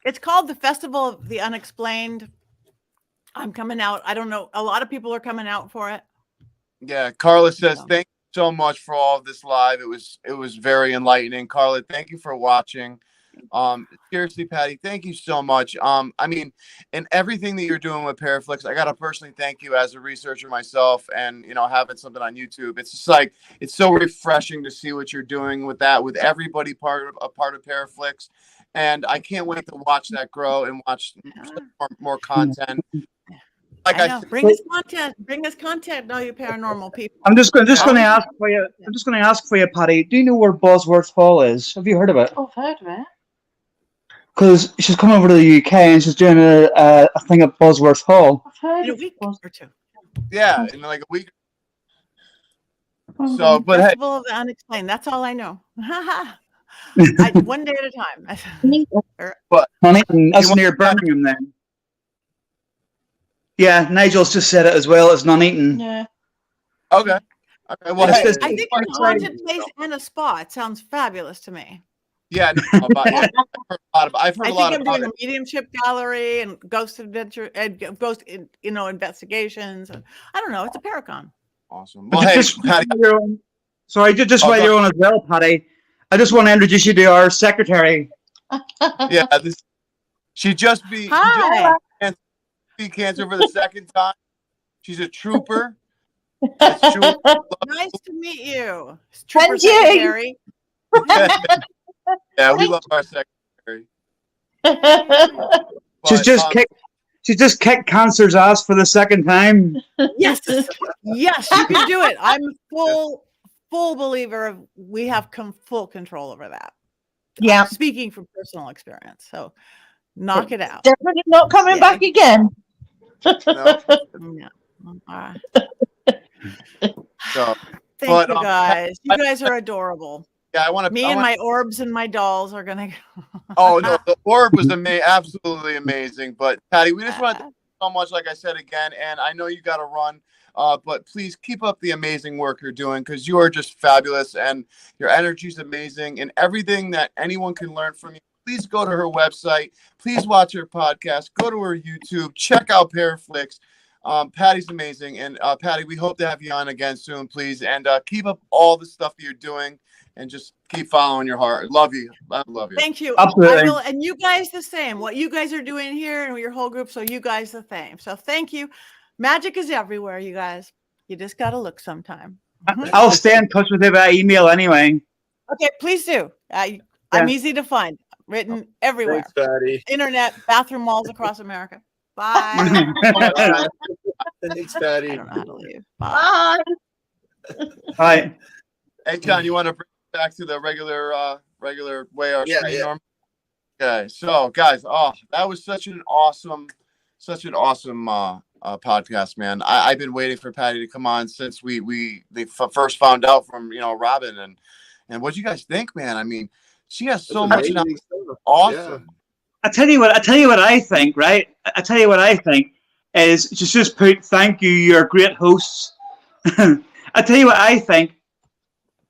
It's called the Festival of the Unexplained. I'm coming out. I don't know. A lot of people are coming out for it. Yeah. Carla says, thank you so much for all of this live. It was very enlightening. Carla, thank you for watching. Seriously, Patti, thank you so much. I mean, and everything that you're doing with Paraflix, I gotta personally thank you as a researcher myself, and having something on YouTube. It's just like it's so refreshing to see what you're doing with that, with everybody a part of Paraflix, and I can't wait to watch that grow and watch more content. Like I know. Bring us content, all you paranormal people. I'm just going to ask for you. I'm just going to ask for you, Patti. Do you know where Bosworth Hall is? Have you heard of it? Oh, I've heard of it. Because she's coming over to the UK and she's doing a thing at Bosworth Hall. I've heard In a of week it. or two. Yeah, in like a week. So, but Festival of the Unexplained. That's all I know. One day at a time. But Nuneaton, that's near Birmingham then. Yeah, Nigel's just said it as well. It's Nuneaton. Yeah. Okay. Well, It's hey, just- I think a haunted place and a spa. It sounds fabulous to me. yeah, no, I've heard I a lot think I'm about doing it. a mediumship gallery and ghost adventure and ghost, investigations. And I don't know. It's a Paracon. Awesome. Well, hey, Patti, Sorry, just while you're on as well, Patti. I just want to introduce you to our secretary. yeah, she just beat cancer for the second time. She's a trooper. Nice to meet you, Trooper And you. Secretary. Yeah, we love our secretary. She's But, just kicked cancer's ass for the second time. Yes, yes, you can do it. I'm full believer of we have full control over that. Yeah. Speaking from personal experience, so knock it out. Definitely not coming Yeah. back again. no, Yeah. All right. so, Thank But, you guys. You guys are adorable. yeah, I want to. Me and my orbs and my dolls are gonna. Oh no, the orb was absolutely amazing. But Patti, we just want to thank you so much. Like I said again, and I know you got to run. But please keep up the amazing work you're doing because you are just fabulous and your energy is amazing and everything that anyone can learn from you. Please go to her website. Please watch her podcast. Go to her YouTube. Check out Paraflix. Patti's amazing. And Patti, we hope to have you on again soon, please. And keep up all the stuff that you're doing and just keep following your heart. Love you. I love you. Thank you. Absolutely. I will, and you guys the same. What you guys are doing here and your whole group, so you guys the same. So thank you. Magic is everywhere, you guys. You just got to look sometime. I'll stay in touch with you by email anyway. Okay, please do. I'm easy to find. Written everywhere. Thanks, Patti. Internet, bathroom walls across America. Bye. Thanks, I Patti. don't know how to leave. Bye. Bye. Hi. Hey, John, you want to bring it back to the regular way our screen normal? Okay, so guys, that was such an awesome podcast, man. I've been waiting for Patti to come on since they first found out from Robin and what do you guys think, man? I mean, she has so much awesome. Yeah. I tell you what I think, right? I tell you what I think is just put thank you, you're great hosts. I tell you what I think.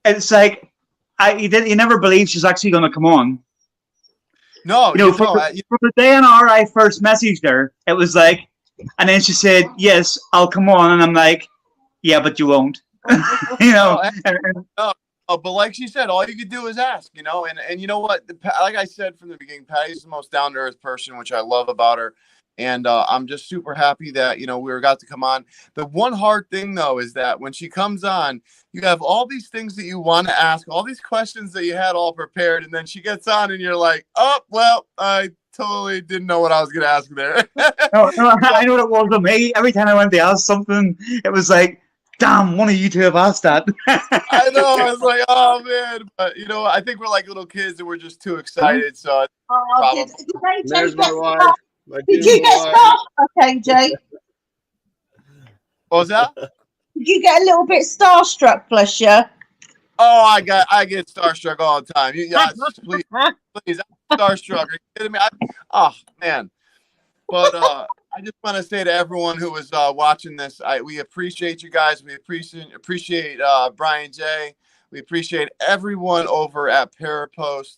It's like you never believe she's actually going to come on. No, from the day and hour I first messaged her, it was like, and then she said, "Yes, I'll come on," and I'm like, "Yeah, but you won't." But like she said, all you could do is ask, and you know what? Like I said from the beginning, Patti's the most down to earth person, which I love about her. And I'm just super happy that, we got to come on. The one hard thing, though, is that when she comes on, you have all these things that you want to ask, all these questions that you had all prepared. And then she gets on and you're like, oh, well, I totally didn't know what I was going to ask there. No, I know what it was with me. Every time I went to ask something, it was like, damn, one of you two have asked that. I know. I was like, oh, man. But, I think we're like little kids and we're just too excited. So There's my wife. Did you get starstruck, AJ? What was that? Did you get a little bit starstruck, bless you? Oh, I get starstruck all the time. Please, I'm starstruck. Are you kidding me? Oh man. But I just want to say to everyone who was watching this, we appreciate you guys. We appreciate Brian J. We appreciate everyone over at Parapost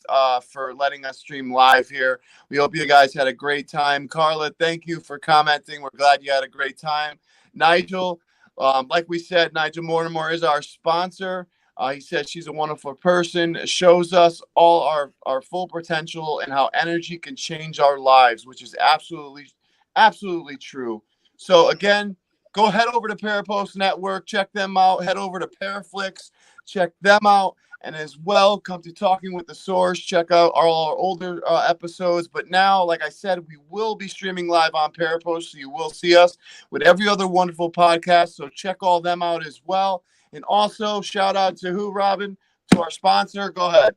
for letting us stream live here. We hope you guys had a great time. Carla, thank you for commenting. We're glad you had a great time. Nigel, like we said, Nigel Mortimer is our sponsor. He says she's a wonderful person, shows us all our full potential and how energy can change our lives, which is absolutely true. So again, go head over to Parapost Network, check them out. Head over to Paraflix, check them out. And as well, come to Talking with the Source. Check out all our older episodes. But now, like I said, we will be streaming live on Parapost, so you will see us with every other wonderful podcast. So check all them out as well. And also, shout out to who, Robin? To our sponsor. Go ahead.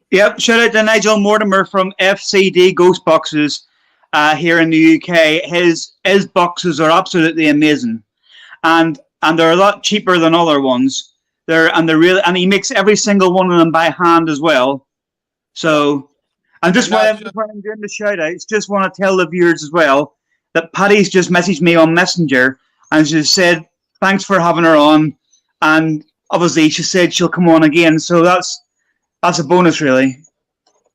Yep, shout out to Nigel Mortimer from FCD Ghost Boxes here in the UK. His boxes are absolutely amazing, and they're a lot cheaper than other ones. They're really, and he makes every single one of them by hand as well. So, and just while I'm doing the shout outs, just want to tell the viewers as well that Patti's just messaged me on Messenger and she said thanks for having her on, and obviously she said she'll come on again. So that's a bonus, really.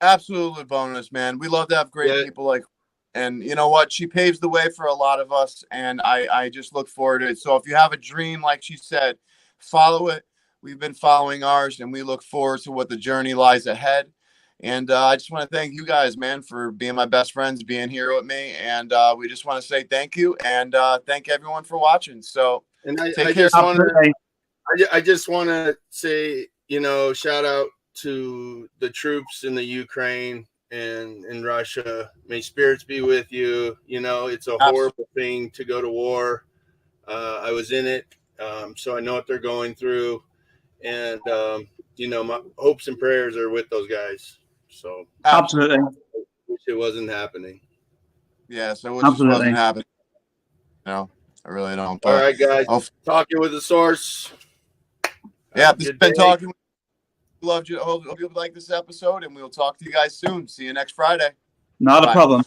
Absolutely bonus, man. We love to have great people like, and you know what? She paves the way for a lot of us, and I just look forward to it. So if you have a dream, like she said, follow it. We've been following ours, and we look forward to what the journey lies ahead. And I just want to thank you guys, man, for being my best friends, being here with me. And we just want to say thank you, and thank everyone for watching. So and take care. I just want to say, shout out to the troops in the Ukraine and in Russia. May spirits be with you. It's a horrible thing to go to war. I was in it, so I know what they're going through. And, my hopes and prayers are with those guys. So absolutely. I wish it wasn't happening. Yeah, so it just wasn't happening. No, I really don't. All right, guys. Talking with the Source. Yeah, this has been Talking. Loved you. Hope you like this episode, and we'll talk to you guys soon. See you next Friday. Not a problem.